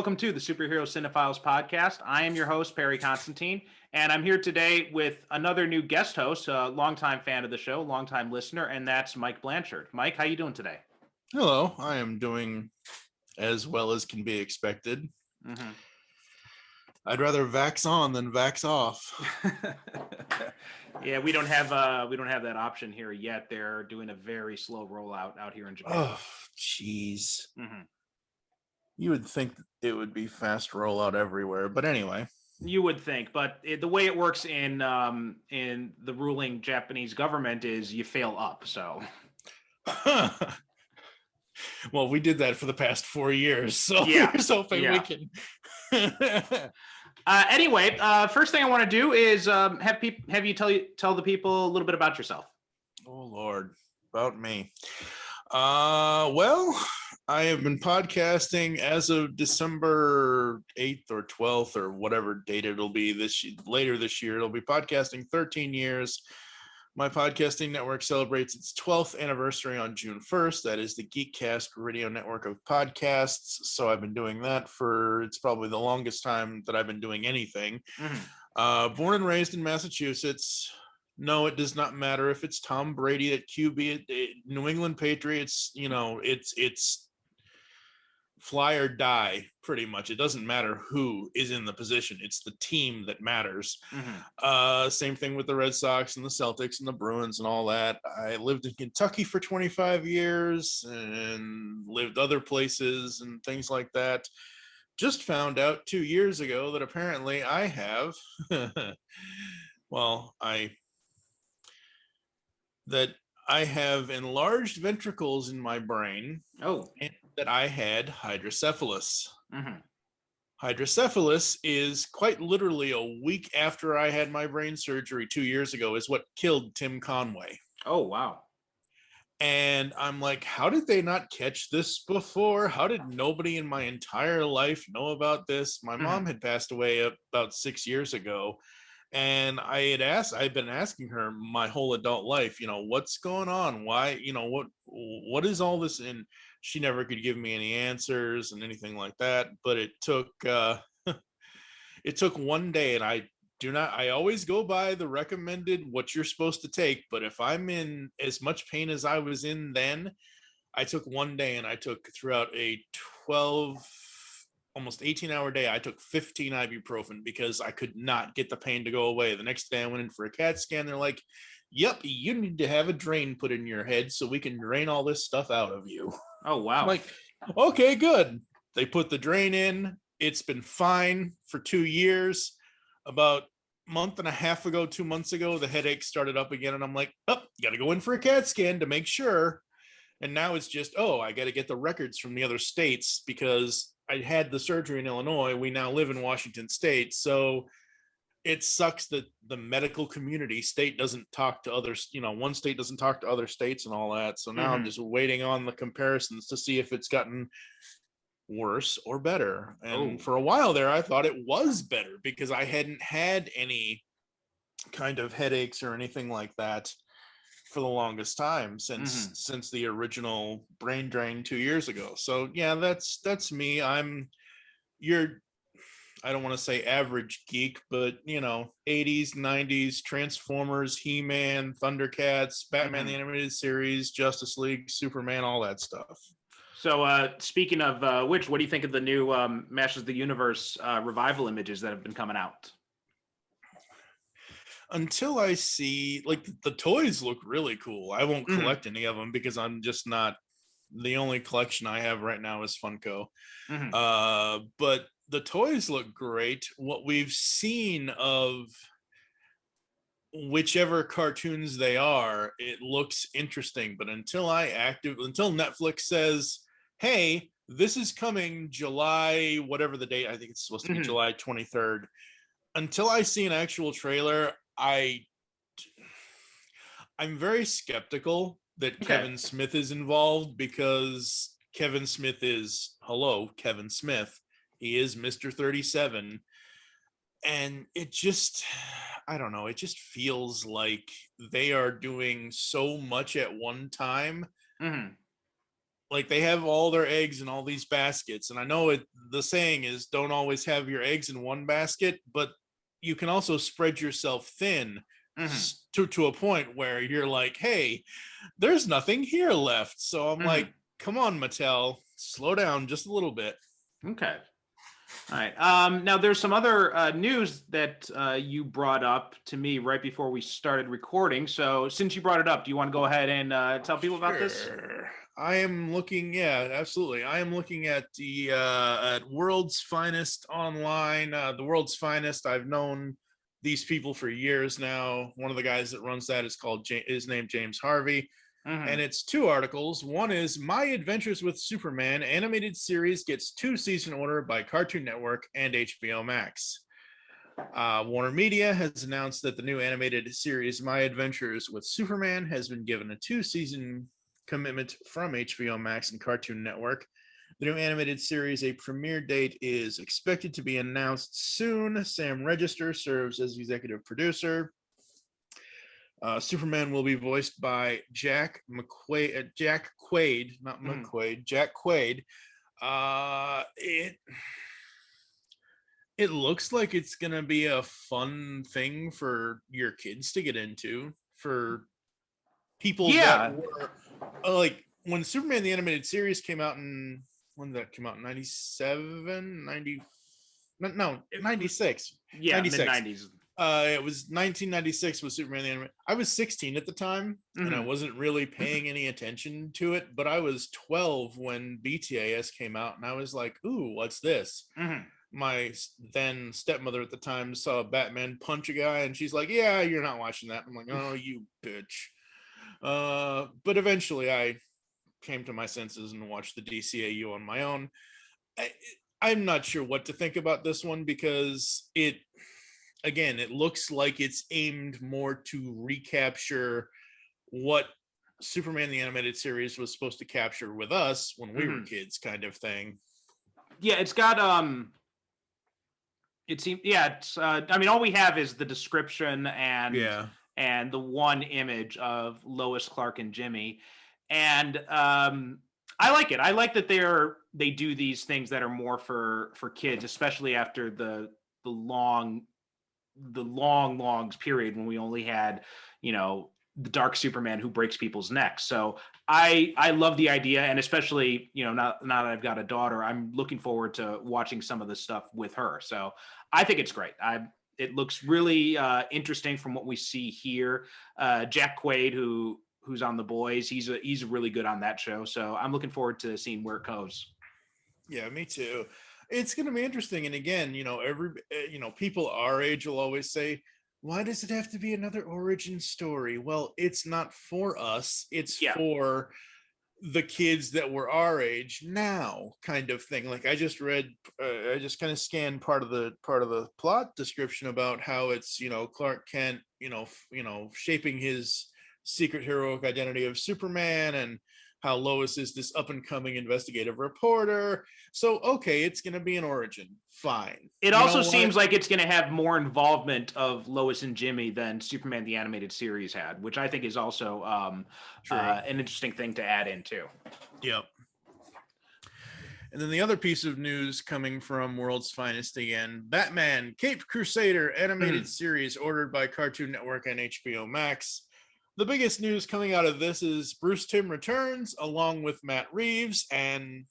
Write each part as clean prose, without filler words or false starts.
welcome to the Superhero Cinephiles podcast. I am your host, Perry Constantine, and I'm here today with another new guest host, a longtime fan of the show, longtime listener, and that's Mike Blanchard. Mike, how you doing today? Hello, I am doing as well as can be expected. Mm-hmm. I'd rather vax on than vax off. Yeah, we don't have that option here yet. They're doing a very slow rollout out here in Japan. Oh, jeez. Mm-hmm. You would think it would be fast rollout everywhere, but anyway. You would think, but the way it works in the ruling Japanese government is you fail up. So. Well, we did that for the past 4 years, so yeah. here's hoping we can. Anyway, first thing I want to do is have you tell the people a little bit about yourself. Oh Lord, about me. Well, I have been podcasting as of December 8th or 12th or whatever date it'll be later this year. It'll be podcasting 13 years. My podcasting network celebrates its 12th anniversary on June 1st. That is the GeekCast Radio Network of podcasts. So I've been doing that it's probably the longest time that I've been doing anything. Mm-hmm. Born and raised in Massachusetts. No, it does not matter if it's Tom Brady at QB at New England Patriots. It's fly or die, pretty much. It doesn't matter who is in the position. It's the team that matters. Mm-hmm. Same thing with the Red Sox and the Celtics and the Bruins and all that. I lived in Kentucky for 25 years and lived other places and things like that. Just found out 2 years ago that apparently I have, I have enlarged ventricles in my brain. Oh. And that I had hydrocephalus. Mm-hmm. Hydrocephalus is quite literally a week after I had my brain surgery 2 years ago is what killed Tim Conway. Oh, wow. And I'm like, how did they not catch this before? How did nobody in my entire life know about this? My mom had passed away about 6 years ago. And I've been asking her my whole adult life, what's going on? Why, what is all this? And she never could give me any answers and anything like that. But it took one day, and I always go by the recommended what you're supposed to take. But if I'm in as much pain as I was in then, I took one day and I took throughout a 12, almost 18-hour day, I took 15 ibuprofen because I could not get the pain to go away. The next day I went in for a CAT scan. They're like, yep, you need to have a drain put in your head so we can drain all this stuff out of you. Oh, wow. I'm like, okay, good. They put the drain in. It's been fine for 2 years. About a month and a half ago, 2 months ago, the headache started up again. And I'm like, you got to go in for a CAT scan to make sure. And now it's just, I got to get the records from the other states because I had the surgery in Illinois. We now live in Washington State. So it sucks that the medical community state doesn't talk to others. One state doesn't talk to other states and all that. So now I'm just waiting on the comparisons to see if it's gotten worse or better. And for a while there, I thought it was better because I hadn't had any kind of headaches or anything like that for the longest time since the original brain drain 2 years ago. So yeah, that's me. I don't want to say average geek, but 80s, 90s, Transformers, He-Man, Thundercats, Batman the Animated Series, Justice League, Superman, all that stuff. So speaking of which, what do you think of the new Masters of the Universe revival images that have been coming out? Until I see, the toys look really cool. I won't collect any of them because I'm just not, the only collection I have right now is Funko. But the toys look great. What we've seen of whichever cartoons they are, it looks interesting. But until Netflix says, hey, this is coming July, whatever the date, I think it's supposed to be July 23rd. Until I see an actual trailer, I'm very skeptical that Kevin Smith is involved because Kevin Smith is, Kevin Smith. He is Mr. 37. And it just, I don't know, it just feels like they are doing so much at one time like they have all their eggs in all these baskets. And I know the saying is don't always have your eggs in one basket, but you can also spread yourself thin to a point where you're like, hey, there's nothing here left. So I'm like, come on, Mattel, slow down just a little bit. Okay. All right. Now there's some other news that you brought up to me right before we started recording. So since you brought it up, do you want to go ahead and tell people about this? I am looking, yeah, absolutely. I am looking at the at World's Finest online. The World's Finest, I've known these people for years now. One of the guys that runs that is named James Harvey. And it's 2 articles. One is My Adventures with Superman animated series gets 2-season order by Cartoon Network and HBO Max. Warner Media has announced that the new animated series My Adventures with Superman has been given a 2-season commitment from HBO Max and Cartoon Network. The new animated series, a premiere date is expected to be announced soon. Sam Register serves as executive producer. Superman will be voiced by Jack Quaid. It looks like it's gonna be a fun thing for your kids to get into, for people that were like when Superman the Animated Series came out in, when did that come out? 97, 90, no, 96. Yeah, 96. mid-90s. It was 1996 with Superman the Animated. I was 16 at the time, and I wasn't really paying any attention to it, but I was 12 when BTAS came out, and I was like, ooh, what's this? My then stepmother at the time saw Batman punch a guy, and she's like, yeah, you're not watching that. I'm like, oh, you bitch. But eventually I came to my senses and watched the DCAU on my own. I'm not sure what to think about this one, because it looks like it's aimed more to recapture what Superman the Animated Series was supposed to capture with us when we were kids, kind of thing. Yeah, it's got it seems, it's I mean, all we have is the description and the one image of Lois, Clark, and Jimmy, and I like it. I like that they do these things that are more for kids, especially after the long period when we only had, the Dark Superman who breaks people's necks. So I love the idea, and especially, now that I've got a daughter, I'm looking forward to watching some of this stuff with her. So I think it's great. It looks really interesting from what we see here. Jack Quaid, who's on The Boys, he's really good on that show. So I'm looking forward to seeing where it goes. Yeah, me too. It's going to be interesting. And again, people our age will always say, why does it have to be another origin story? Well, it's not for us. It's for the kids that were our age now, kind of thing. Like I just kind of scanned part of the plot description about how it's, Clark Kent, shaping his secret heroic identity of Superman, and how Lois is this up and coming investigative reporter. So, okay, it's going to be an origin. Fine. It also seems like it's going to have more involvement of Lois and Jimmy than Superman the Animated Series had, which I think is also an interesting thing to add in too. Yep. And then the other piece of news coming from World's Finest again, Batman Caped Crusader animated series ordered by Cartoon Network and HBO Max. The biggest news coming out of this is Bruce Timm returns along with Matt Reeves and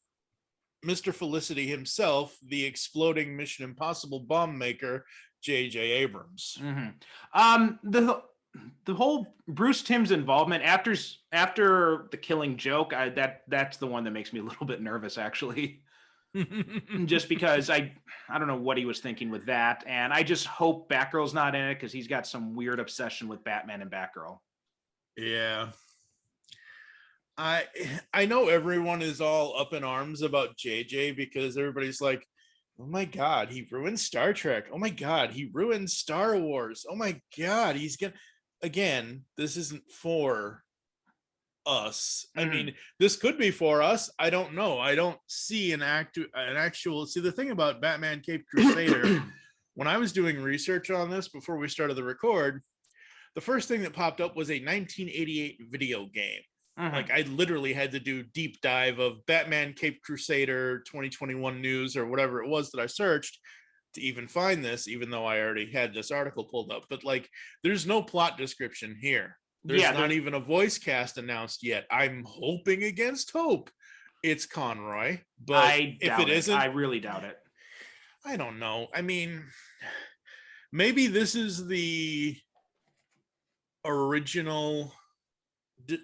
Mr. Felicity himself, the exploding Mission Impossible bomb maker, J.J. Abrams. The whole Bruce Timm's involvement after the Killing Joke, that's the one that makes me a little bit nervous, actually. Just because I don't know what he was thinking with that, and I just hope Batgirl's not in it, because he's got some weird obsession with Batman and Batgirl. Yeah. I know everyone is all up in arms about JJ, because everybody's like, oh my God, he ruined Star Trek. Oh my God, he ruined Star Wars. Oh my God, he's gonna, again, this isn't for us. I mean, this could be for us. I don't know. I don't see an actual, see, the thing about Batman Caped Crusader, when I was doing research on this before we started the record, the first thing that popped up was a 1988 video game. Like I literally had to do deep dive of Batman Caped Crusader 2021 news or whatever it was that I searched to even find this, even though I already had this article pulled up. But like, there's no plot description here. There's not even a voice cast announced yet. I'm hoping against hope it's Conroy, but if it isn't, I really doubt it. I don't know. I mean, maybe this is the original.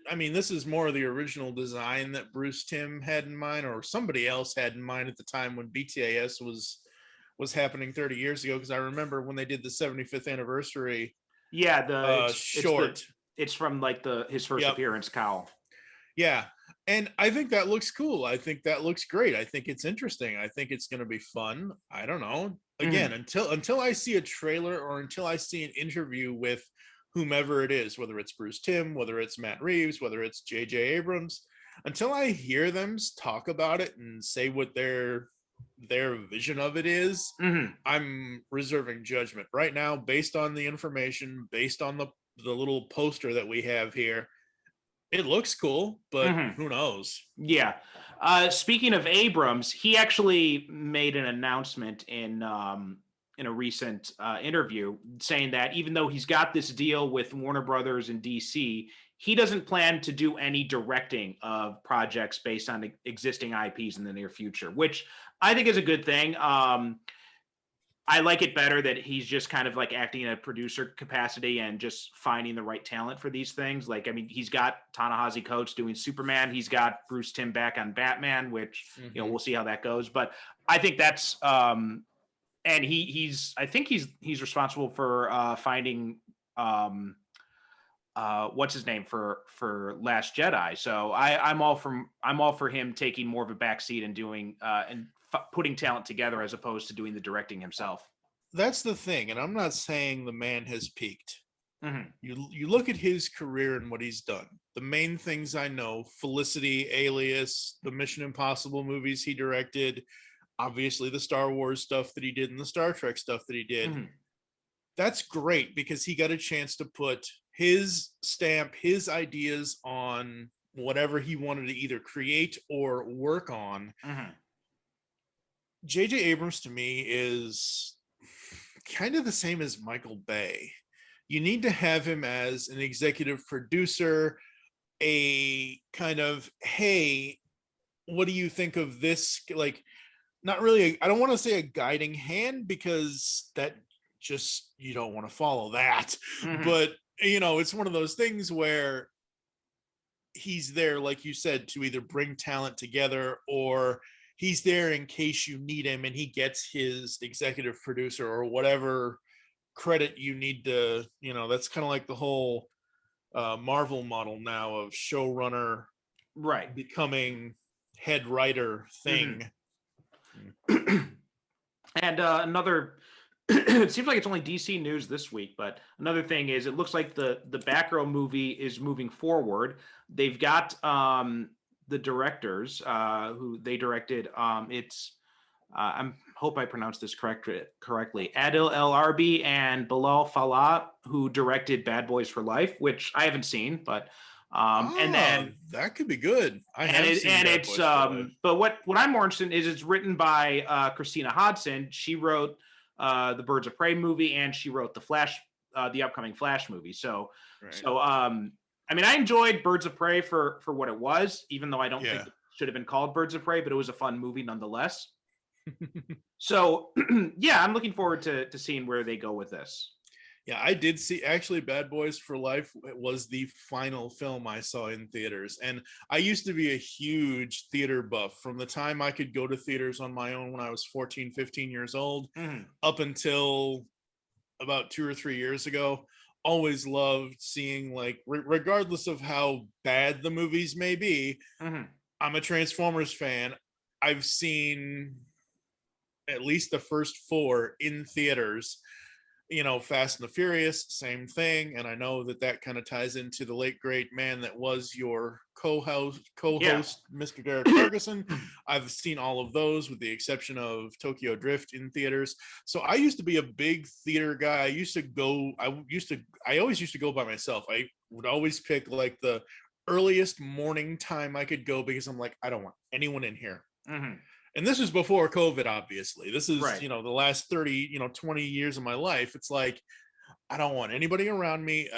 I mean, this is more of the original design that Bruce Timm had in mind, or somebody else had in mind at the time when BTAS was happening 30 years ago. Because I remember when they did the 75th anniversary. Yeah, short. It's from like his first appearance, Cowl. Yeah, and I think that looks cool. I think that looks great. I think it's interesting. I think it's going to be fun. I don't know. Again, until I see a trailer or until I see an interview with whomever it is, whether it's Bruce Timm, whether it's Matt Reeves, whether it's J.J. Abrams, until I hear them talk about it and say what their vision of it is, I'm reserving judgment right now based on the information, based on the little poster that we have here. It looks cool, but who knows? Yeah. Speaking of Abrams, he actually made an announcement in a recent interview saying that even though he's got this deal with Warner Brothers and DC, he doesn't plan to do any directing of projects based on existing IPs in the near future, which I think is a good thing. I like it better that he's just kind of like acting in a producer capacity and just finding the right talent for these things. Like, I mean, he's got Ta-Nehisi Coates doing Superman. He's got Bruce Timm back on Batman, which, you know, we'll see how that goes. But I think that's, and I think he's responsible for finding, what's his name for Last Jedi. So I'm all for him taking more of a backseat and doing, putting talent together as opposed to doing the directing himself. That's the thing, and I'm not saying the man has peaked. You look at his career and what he's done. The main things I know: Felicity, Alias, the Mission Impossible movies he directed, obviously the Star Wars stuff that he did and the Star Trek stuff that he did. That's great because he got a chance to put his stamp, his ideas on whatever he wanted to either create or work on. J.J. Abrams to me is kind of the same as Michael Bay. You need to have him as an executive producer, a kind of, hey, what do you think of this? Like, not really, I don't want to say a guiding hand because that just, you don't want to follow that. But, you know, it's one of those things where he's there, like you said, to either bring talent together or he's there in case you need him and he gets his executive producer or whatever credit you need to, you know, that's kind of like the whole Marvel model now of showrunner becoming head writer thing. And another, it seems like it's only DC news this week, but another thing is it looks like the Batgirl movie is moving forward. They've got the directors who they directed. I hope I pronounced this correctly. Adil El Arbi and Bilal Fallah, who directed Bad Boys for Life, which I haven't seen, but and then that could be good. But what I'm more interested in is it's written by Christina Hodson. She wrote the Birds of Prey movie and she wrote the Flash, the upcoming Flash movie. So I mean, I enjoyed Birds of Prey for what it was, even though I don't think it should have been called Birds of Prey, but it was a fun movie nonetheless. So, yeah, I'm looking forward to seeing where they go with this. Yeah, I did see, actually, Bad Boys for Life was the final film I saw in theaters. And I used to be a huge theater buff from the time I could go to theaters on my own when I was 14, 15 years old, up until about 2 or 3 years ago. Always loved seeing, like, regardless of how bad the movies may be, I'm a Transformers fan. I've seen at least the first 4 in theaters. You know, Fast and the Furious, same thing. And I know that kind of ties into the late great man that was your co-host, Mr. Derek Ferguson. I've seen all of those with the exception of Tokyo Drift in theaters. So I used to be a big theater guy. I always used to go by myself. I would always pick like the earliest morning time I could go because I'm like, I don't want anyone in here. Mm-hmm. And this was before COVID, obviously. This is, Right. the last 30, 20 years of my life. It's like, I don't want anybody around me.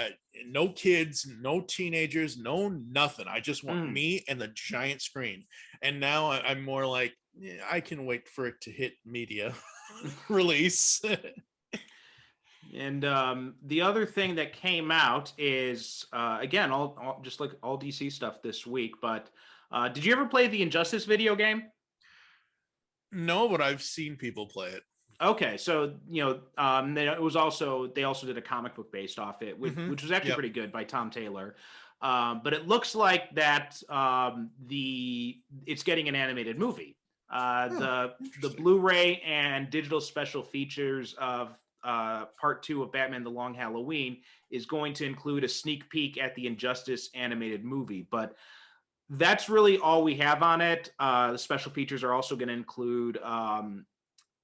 No kids, no teenagers, no nothing. I just want me and the giant screen. And now I'm more like, I can wait for it to hit media release. And the other thing that came out is, again, all just like all DC stuff this week. But did you ever play the Injustice video game? No, but I've seen people play it. Okay, so they also did a comic book based off it, which was actually pretty good by Tom Taylor. But it looks like that it's getting an animated movie. The Blu-ray and digital special features of Part 2 of Batman: The Long Halloween is going to include a sneak peek at the Injustice animated movie, but that's really all we have on it. The special features are also going to include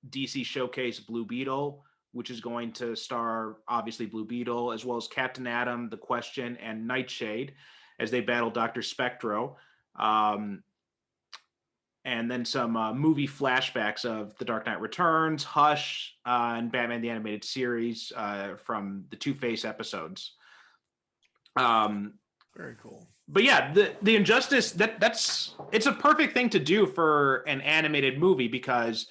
DC Showcase Blue Beetle, which is going to star, obviously, Blue Beetle, as well as Captain Atom, The Question, and Nightshade as they battle Dr. Spectro. And then some movie flashbacks of The Dark Knight Returns, Hush, and Batman the Animated Series from the Two-Face episodes. Very cool. But yeah, the Injustice, it's a perfect thing to do for an animated movie because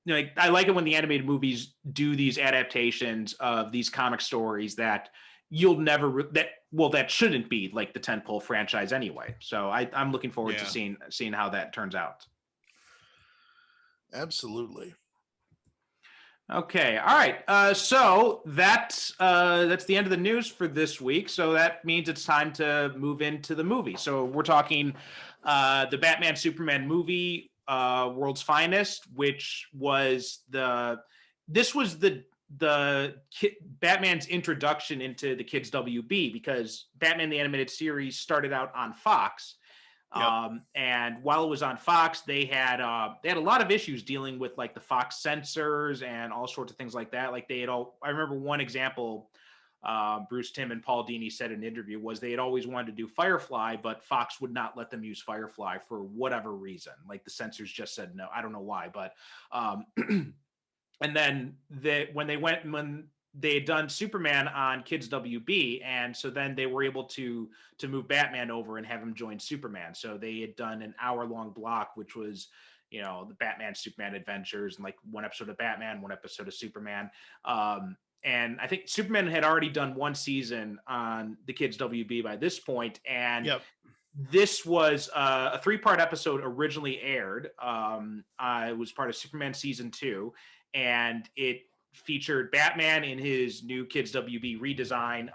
I like it when the animated movies do these adaptations of these comic stories that you'll never that shouldn't be like the tentpole franchise anyway. So I'm looking forward to seeing how that turns out. Absolutely. Okay. All right. So that's the end of the news for this week. So that means it's time to move into the movie. So we're talking the Batman Superman movie, World's Finest, which was the Batman's introduction into the kids WB, because Batman the Animated Series started out on Fox. Yep. And while it was on Fox, they had a lot of issues dealing with like the Fox censors and all sorts of things like that. Like I remember one example, Bruce Timm and Paul Dini said in an interview, was they had always wanted to do Firefly, but Fox would not let them use Firefly for whatever reason. Like the censors just said no. I don't know why, but and then when they had done Superman on Kids WB, and so then they were able to move Batman over and have him join Superman. So they had done an hour-long block, which was, the Batman Superman adventures, and like one episode of Batman, one episode of Superman. And I think Superman had already done one season on the Kids WB by this point, and this was a 3-part episode originally aired. It was part of Superman season 2, and it featured Batman in his new Kids WB redesign,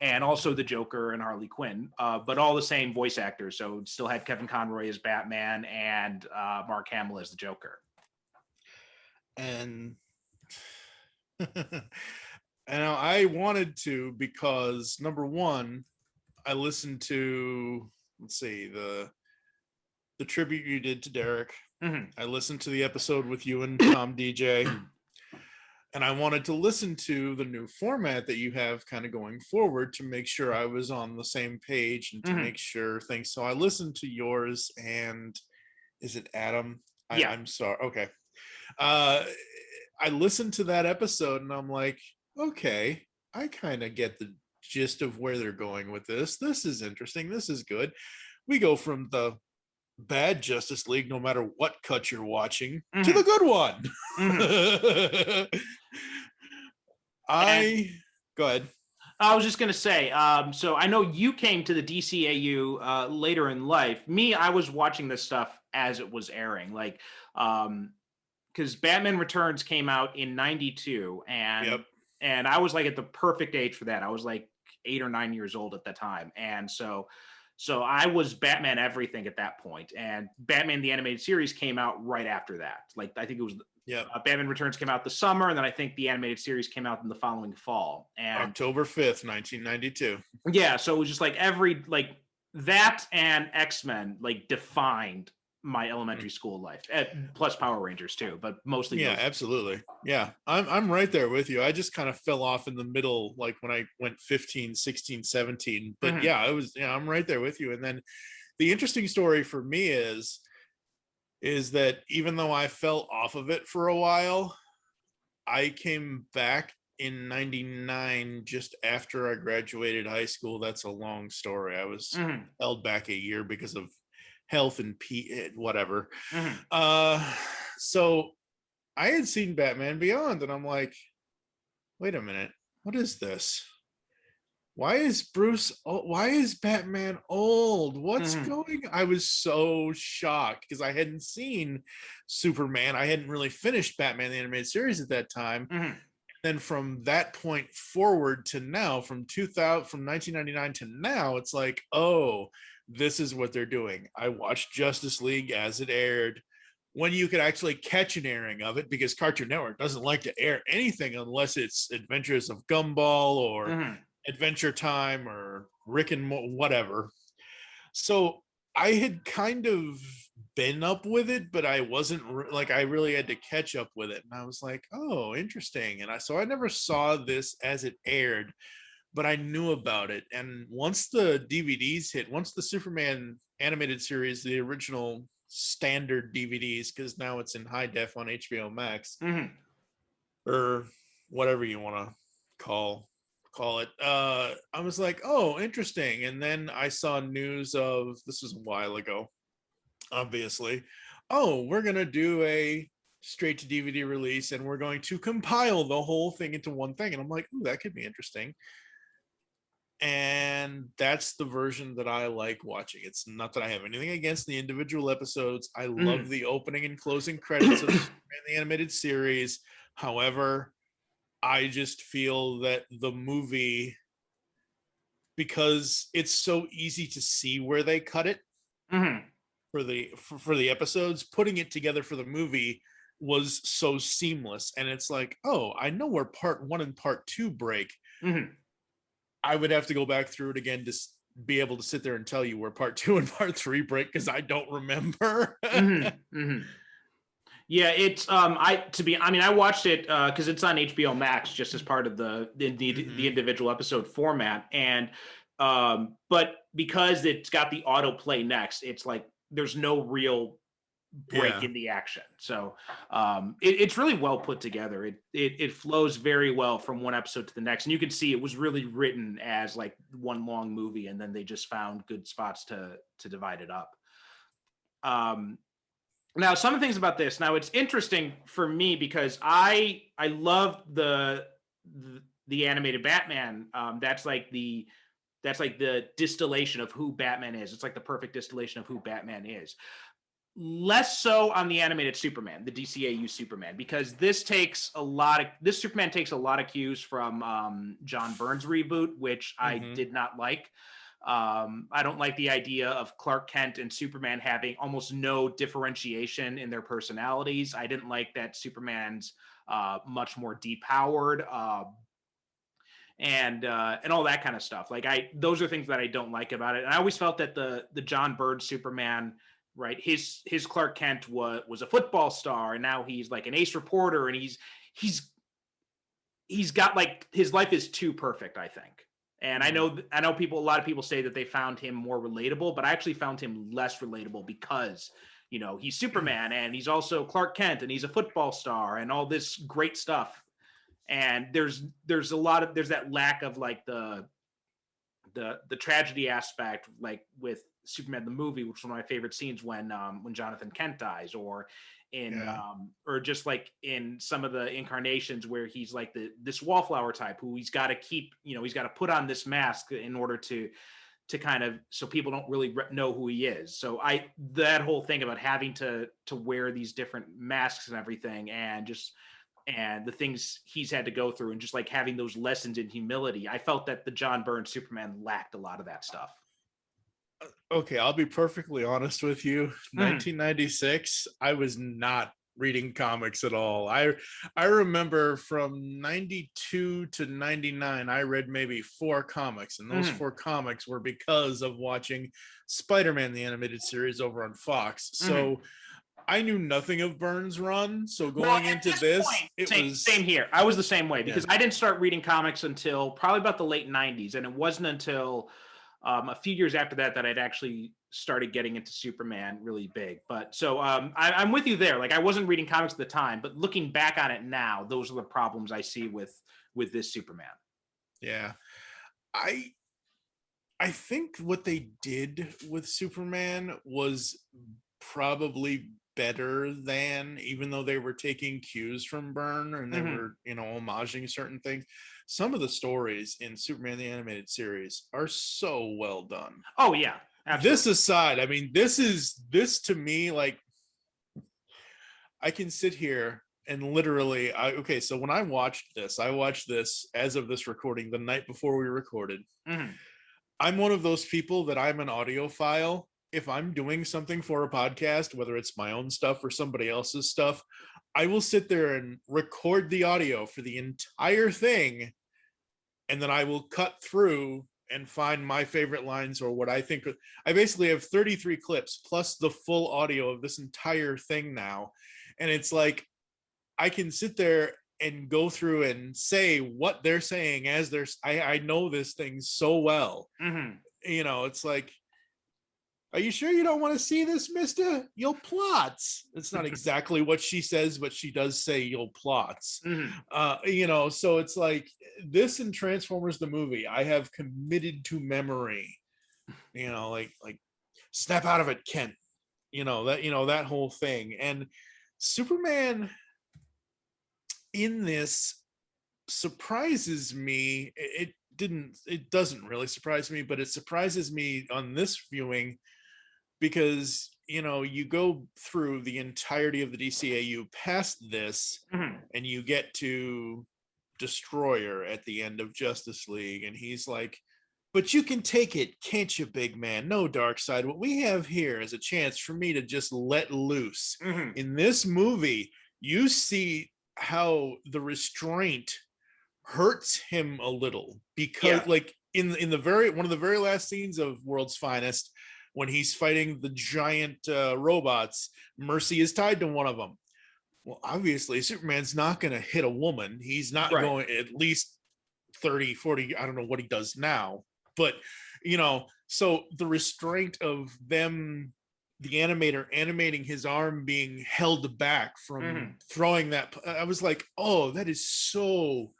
and also the Joker and Harley Quinn, but all the same voice actors. So it still had Kevin Conroy as Batman and Mark Hamill as the Joker. And I wanted to, because number one, I listened to, the tribute you did to Derek. I listened to the episode with you and Tom DJ. And I wanted to listen to the new format that you have kind of going forward to make sure I was on the same page and to make sure things. So I listened to yours, and is it Adam? Yeah. I'm sorry. Okay. I listened to that episode and I'm like, okay, I kind of get the gist of where they're going with this. This is interesting. This is good. We go from the bad Justice League, no matter what cut you're watching, to the good one. Go ahead. I was just going to say, so I know you came to the DCAU later in life. Me, I was watching this stuff as it was airing, like, because Batman Returns came out in '92, and I was like at the perfect age for that. I was like 8 or 9 years old at that time, and so I was Batman everything at that point. And Batman the Animated Series came out right after that. Like, I think it was Batman Returns came out the summer, and then I think the animated series came out in the following fall. And October 5th, 1992. Yeah, so it was just like that and X-Men like defined my elementary school life, plus Power Rangers too, but mostly Yeah, those. absolutely. Yeah, I'm right there with you. I just kind of fell off in the middle, like when I went 15, 16, 17. But Mhm. yeah, I'm right there with you. And then the interesting story for me is that even though I fell off of it for a while, I came back in 99 just after I graduated high school. That's a long story. I was Mhm. held back a year because of health and whatever. Mhm. So I had seen Batman Beyond, and I'm like, wait a minute, what is this? Why is Batman old? What's Mhm. going? I was so shocked because I hadn't seen Superman. I hadn't really finished Batman the animated series at that time. Mhm. Then from that point forward to now, from 1999 to now, it's like, oh, this is what they're doing. I watched Justice League as it aired, when you could actually catch an airing of it, because Cartoon Network doesn't like to air anything unless it's Adventures of Gumball or Mhm. Adventure Time or Rick and whatever. So I had kind of been up with it, but I wasn't like, I really had to catch up with it. And I was like, oh, interesting. And I never saw this as it aired, but I knew about it. And once the DVDs hit, once the Superman animated series, the original standard DVDs, because now it's in high def on HBO Max Mhm. or whatever you want to call it, I was like, oh, interesting. And then I saw news of, this was a while ago, obviously, oh, we're gonna do a straight to DVD release and we're going to compile the whole thing into one thing. And I'm like, ooh, that could be interesting. And that's the version that I like watching. It's not that I have anything against the individual episodes. I love Mhm. the opening and closing credits of the animated series. However, I just feel that the movie, because it's so easy to see where they cut it Mhm. for the episodes, putting it together for the movie was so seamless. And it's like, oh, I know where part 1 and part 2 break. Mhm. I would have to go back through it again to be able to sit there and tell you where part 2 and part 3 break, because I don't remember. Mhm. Mhm. Yeah, it's I mean I watched it because it's on HBO Max just as part of the Mm-hmm. individual episode format, and but because it's got the autoplay next, it's like there's no real break Yeah. in the action. So it's really well put together. It flows very well from one episode to the next, and you can see it was really written as like one long movie, and then they just found good spots to divide it up. Um, Now, some of the things about this. Now, it's interesting for me because I love the animated Batman. That's like the distillation of who Batman is. It's like the perfect distillation of who Batman is. Less so on the animated Superman, the DCAU Superman, because this Superman takes a lot of cues from John Byrne's reboot, which I Mm-hmm. did not like. I don't like the idea of Clark Kent and Superman having almost no differentiation in their personalities. I didn't like that Superman's much more depowered and all that kind of stuff. Like those are things that I don't like about it. And I always felt that the John Byrne Superman, right? His Clark Kent was a football star, and now he's like an ace reporter, and he's he's got like his life is too perfect, I think. And Mm. I know a lot of people say that they found him more relatable, but I actually found him less relatable because he's Superman and he's also Clark Kent and he's a football star and all this great stuff. And there's there's that lack of like the tragedy aspect, like with Superman the movie, which is one of my favorite scenes when Jonathan Kent dies, or in Yeah. or just like in some of the incarnations where he's like this wallflower type who he's got to keep, he's got to put on this mask in order to kind of so people don't really know who he is. So that whole thing about having to wear these different masks and everything, and the things he's had to go through, and just like having those lessons in humility, I felt that the John Byrne Superman lacked a lot of that stuff. Okay, I'll be perfectly honest with you. Mm. 1996, I was not reading comics at all. I remember from 92 to 99, I read maybe 4 comics, and those 4 comics were because of watching Spider-Man the animated series over on Fox. So I knew nothing of Byrne's run, so going into this, same here. I was the same way because I didn't start reading comics until probably about the late 90s, and it wasn't until a few years after that I'd actually started getting into Superman really big. But so I'm with you there. Like, I wasn't reading comics at the time, but looking back on it now, those are the problems I see with this Superman. Yeah, I think what they did with Superman was probably better than, even though they were taking cues from Byrne and they were, homaging certain things. Some of the stories in Superman the animated series are so well done. Oh yeah, absolutely. This aside, I mean, this to me, like, I can sit here and literally, so when I watched this as of this recording the night before we recorded. I'm one of those people that I'm an audiophile. If I'm doing something for a podcast, whether it's my own stuff or somebody else's stuff, I will sit there and record the audio for the entire thing. And then I will cut through and find my favorite lines or what I think. I basically have 33 clips plus the full audio of this entire thing now. And it's like, I can sit there and go through and say what they're saying as I know this thing so well. It's like, are you sure you don't want to see this, mister? You'll plots. It's not exactly what she says, but she does say you'll plots. So it's like this in Transformers the movie, I have committed to memory, like snap out of it, Kent, that whole thing. And Superman in this surprises me. It doesn't really surprise me, but it surprises me on this viewing because, you go through the entirety of the DCAU past this and you get to Destroyer at the end of Justice League. And he's like, but you can take it, can't you, big man? No, Darkseid. What we have here is a chance for me to just let loose. In this movie, you see how the restraint hurts him a little because like in the one of the very last scenes of World's Finest, when he's fighting the giant robots, Mercy is tied to one of them. Well, obviously Superman's not going to hit a woman. He's not going at least 30, 40. I don't know what he does now, but so the restraint of them, the animator animating his arm being held back from throwing that. I was like, oh, that is so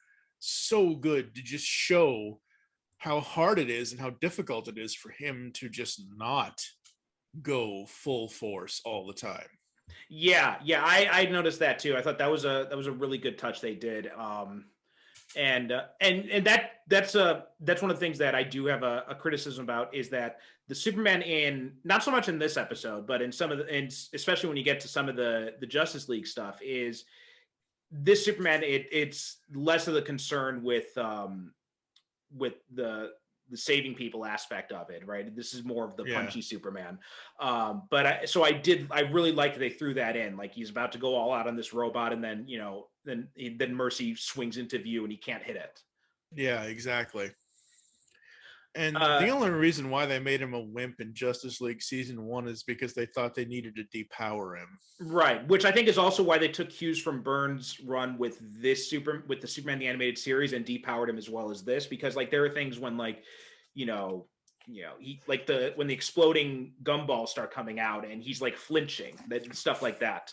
good to just show how hard it is and how difficult it is for him to just not go full force all the time. Yeah, I noticed that too. I thought that was a really good touch they did. And that's one of the things that I do have a criticism about, is that the Superman in, not so much in this episode, but in some of and especially when you get to some of the Justice League stuff, is this Superman, it's less of the concern with the saving people aspect of it, right? This is more of the punchy Superman. But I really liked that they threw that in. Like, he's about to go all out on this robot, and then then Mercy swings into view and he can't hit it. Yeah, exactly. And the only reason why they made him a wimp in Justice League Season 1 is because they thought they needed to depower him. Right, which I think is also why they took cues from Byrne's run with the Superman the Animated Series and depowered him as well as this, because like there are things when he when the exploding gumballs start coming out and he's like flinching, stuff like that.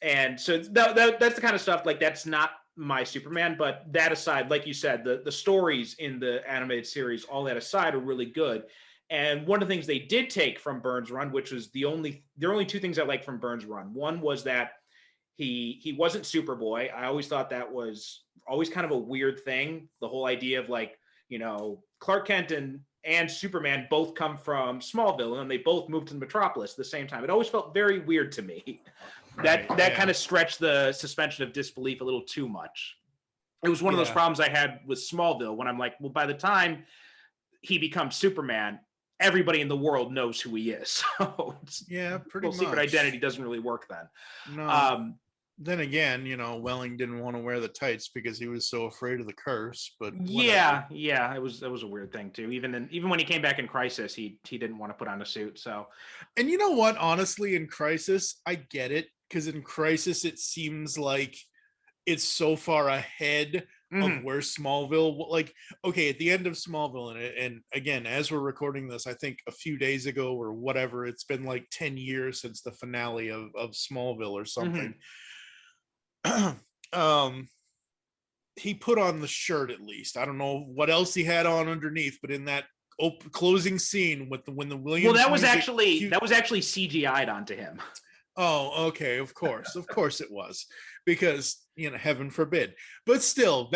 And so that's the kind of stuff, like, that's not my Superman. But that aside, like you said, the stories in the animated series, all that aside, are really good. And one of the things they did take from Byrne's run, which was there are only two things I like from Byrne's run. One was that he wasn't Superboy. I always thought that was always kind of a weird thing. The whole idea of Clark Kent and Superman both come from Smallville, and they both moved to Metropolis at the same time. It always felt very weird to me. That kind of stretched the suspension of disbelief a little too much. It was one of those problems I had with Smallville, when I'm like, well, by the time he becomes Superman, everybody in the world knows who he is. So Yeah, pretty much. secret identity doesn't really work then. No. Then again, Welling didn't want to wear the tights because he was so afraid of the curse. But whatever. Yeah, it was a weird thing too. Even when he came back in Crisis, he didn't want to put on a suit. So, and you know what? Honestly, in Crisis, I get it, because in Crisis, it seems like it's so far ahead of where Smallville, like, okay, at the end of Smallville, and again, as we're recording this, I think a few days ago or whatever, it's been like 10 years since the finale of Smallville or something. He put on the shirt, at least. I don't know what else he had on underneath, but in that closing scene when the Williams, that was actually CGI'd onto him. Oh, okay. Of course it was, because heaven forbid. But still,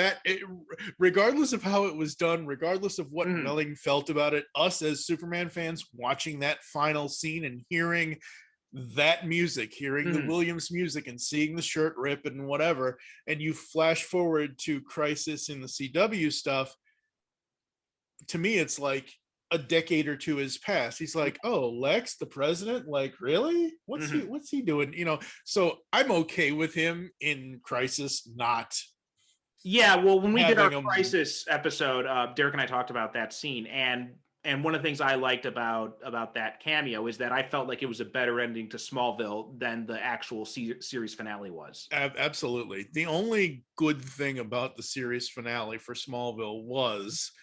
regardless of how it was done, regardless of what Welling felt about it, us as Superman fans watching that final scene and hearing that music, hearing the Williams music and seeing the shirt rip and whatever, and you flash forward to Crisis in the CW stuff, to me it's like a decade or two has passed. He's like, oh, Lex, the president, like, really? What's he doing? So I'm okay with him in Crisis not. Yeah, well, when we did our Crisis episode, Derek and I talked about that scene, and one of the things I liked about that cameo is that I felt like it was a better ending to Smallville than the actual series finale was. Absolutely. The only good thing about the series finale for Smallville was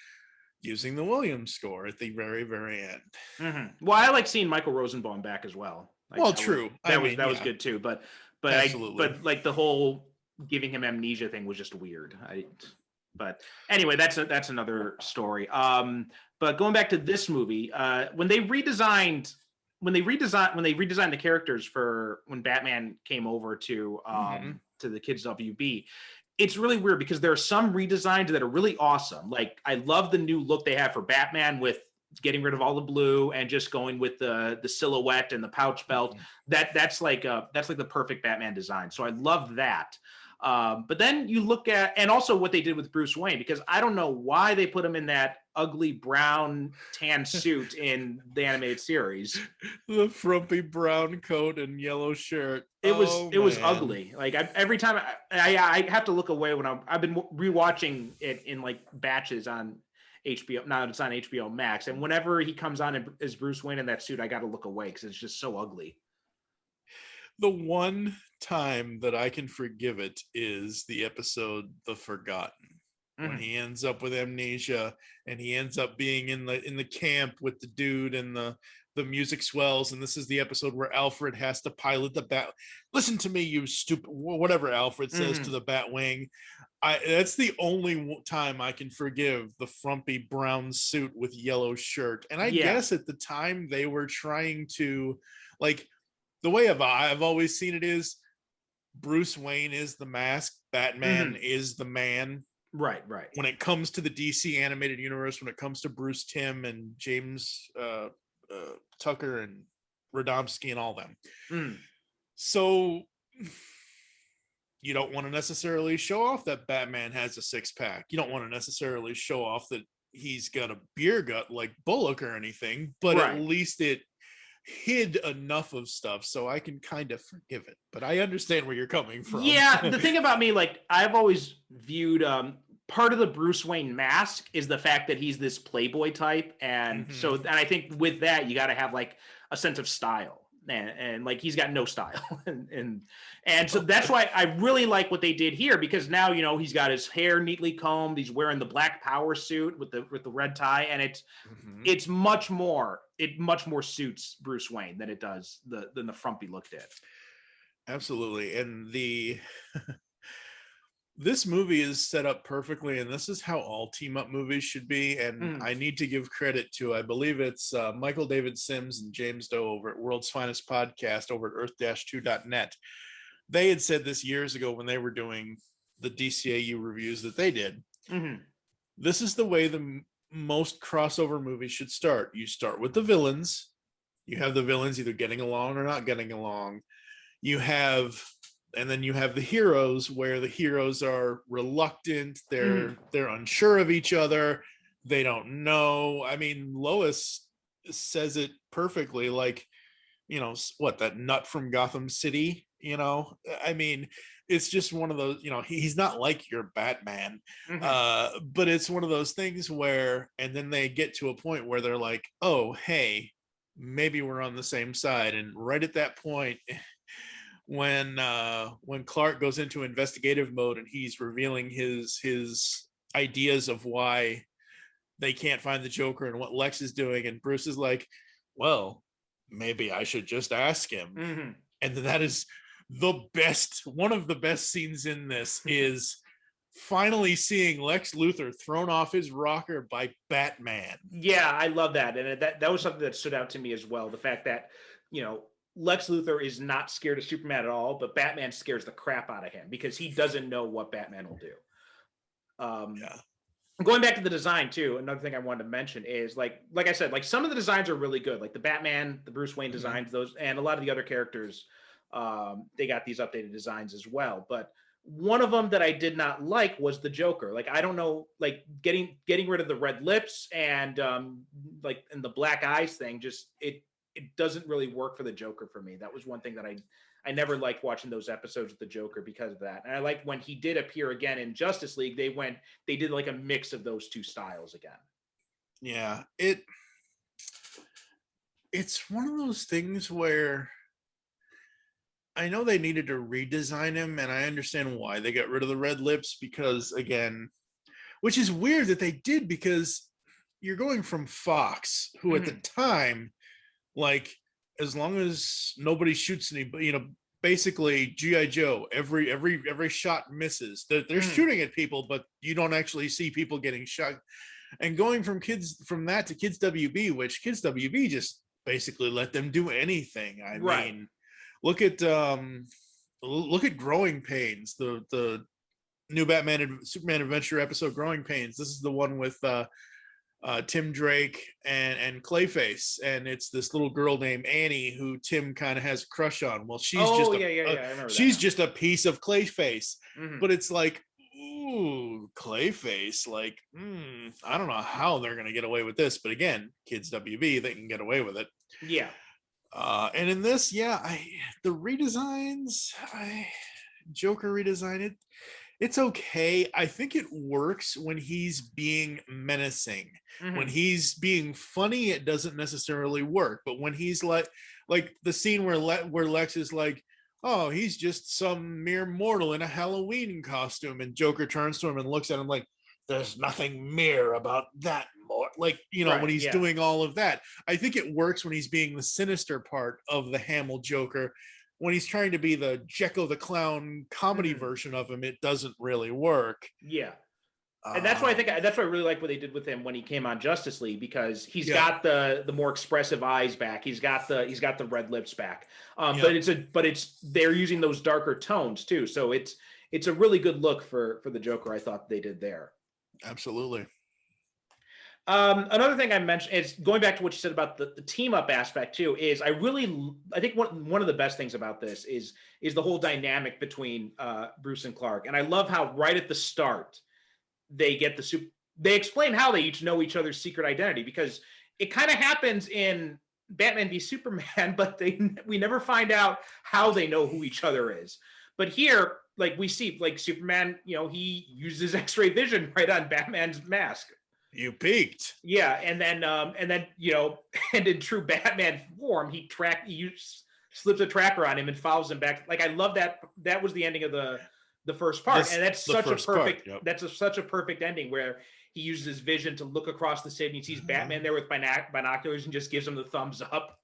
using the Williams score at the very, very end. Well, I like seeing Michael Rosenbaum back as well. True. That was good too. But like the whole giving him amnesia thing was just weird. But anyway, that's another story. But going back to this movie, when they redesigned the characters for when Batman came over to the Kids WB, it's really weird because there are some redesigns that are really awesome. Like, I love the new look they have for Batman with getting rid of all the blue and just going with the silhouette and the pouch belt. That's like the perfect Batman design. So I love that. But then you look at, and also what they did with Bruce Wayne, because I don't know why they put him in that ugly brown tan suit in the animated series. The frumpy brown coat and yellow shirt. It was ugly. Like, every time I have to look away when I've been rewatching it in like batches on HBO. Now it's on HBO Max, and whenever he comes on as Bruce Wayne in that suit, I got to look away because it's just so ugly. The one time that I can forgive it is the episode The Forgotten, when he ends up with amnesia and he ends up being in the camp with the dude, and the music swells, and this is the episode where Alfred has to pilot the bat. Listen to me, you stupid, whatever Alfred says to the Batwing. That's the only time I can forgive the frumpy brown suit with yellow shirt. And I guess at the time they were trying to, like, the way I've always seen it is Bruce Wayne is the mask, Batman is the man. Right. When it comes to the DC animated universe, when it comes to Bruce Timm and James Tucker and Radomski and all them. So you don't want to necessarily show off that Batman has a six-pack. You don't want to necessarily show off that he's got a beer gut like Bullock or anything, but at least it hid enough of stuff so I can kind of forgive it. But I understand where you're coming from. Yeah, the thing about me, like, I've always viewed part of the Bruce Wayne mask is the fact that he's this playboy type, and and I think with that you got to have like a sense of style, and like he's got no style, and so that's why I really like what they did here, because now he's got his hair neatly combed, he's wearing the Black Power suit with the red tie, and it much more suits Bruce Wayne than it does than the frumpy look did. Absolutely. And this movie is set up perfectly, and this is how all team-up movies should be. And I need to give credit to, I believe it's Michael David Sims and James Doe over at World's Finest Podcast over at earth-2.net. They had said this years ago when they were doing the DCAU reviews that they did. This is the way the most crossover movies should start. You start with the villains. You have the villains either getting along or not getting along. And then you have the heroes, where the heroes are reluctant, they're unsure of each other, they don't know. I mean, Lois says it perfectly. Like, what, that nut from Gotham City, I mean, it's just one of those, he's not like your Batman. But it's one of those things where, and then they get to a point where they're like, oh, hey, maybe we're on the same side. And right at that point, when Clark goes into investigative mode and he's revealing his ideas of why they can't find the Joker and what Lex is doing, and Bruce is like, well, maybe I should just ask him. And that is one of the best scenes in this is finally seeing Lex Luthor thrown off his rocker by Batman. Yeah, I love that. And that was something that stood out to me as well. The fact that, Lex Luthor is not scared of Superman at all, but Batman scares the crap out of him because he doesn't know what Batman will do. Going back to the design too, another thing I wanted to mention is like I said, like some of the designs are really good, like the Batman, the Bruce Wayne designs, those, and a lot of the other characters, they got these updated designs as well. But one of them that I did not like was the Joker. Like, I don't know, like getting rid of the red lips and and the black eyes thing, just it doesn't really work for the Joker for me. That was one thing that I never liked watching those episodes of the Joker because of that. And I liked when he did appear again in Justice League, they did like a mix of those two styles again. Yeah, it's one of those things where I know they needed to redesign him, and I understand why they got rid of the red lips, because again, which is weird that they did, because you're going from Fox, who at the time, like, as long as nobody shoots anybody, basically G.I. Joe, every shot misses. They're shooting at people, but you don't actually see people getting shot. And going from that to Kids WB, which Kids WB just basically let them do anything. I mean, look at Growing Pains, the new Batman and Superman Adventure episode, Growing Pains. This is the one with Tim Drake and Clayface, and it's this little girl named Annie who Tim kind of has a crush on. Well, she's just a piece of Clayface, but it's like, ooh, Clayface, like, I don't know how they're gonna get away with this, but again, Kids WB, they can get away with it. Yeah. And in this, the redesigns, Joker redesign, it's okay. I think it works when he's being menacing. When he's being funny, it doesn't necessarily work. But when he's like the scene where Lex is like, oh, he's just some mere mortal in a Halloween costume, and Joker turns to him and looks at him like, there's nothing mere about that. Like, when he's doing all of that, I think it works when he's being the sinister part of the Hamill Joker. When he's trying to be the Jekyll the Clown comedy version of him, it doesn't really work. Yeah. And that's why I really like what they did with him when he came on Justice League, because he's got the more expressive eyes back. He's got the red lips back. But they're using those darker tones too. So it's a really good look for the Joker. I thought they did there. Absolutely. Another thing I mentioned is going back to what you said about the team up aspect too, is I think one of the best things about this is the whole dynamic between Bruce and Clark. And I love how right at the start they explain how they each know each other's secret identity, because it kind of happens in Batman v Superman, but we never find out how they know who each other is. But here, like, we see, like, Superman, he uses X-ray vision right on Batman's mask. You peaked. Yeah, and then and in true Batman form, he slips a tracker on him and follows him back. Like, I love that. That was the ending of the first part, and that's such a perfect ending, where he uses his vision to look across the city and he sees Batman there with binoculars and just gives him the thumbs up.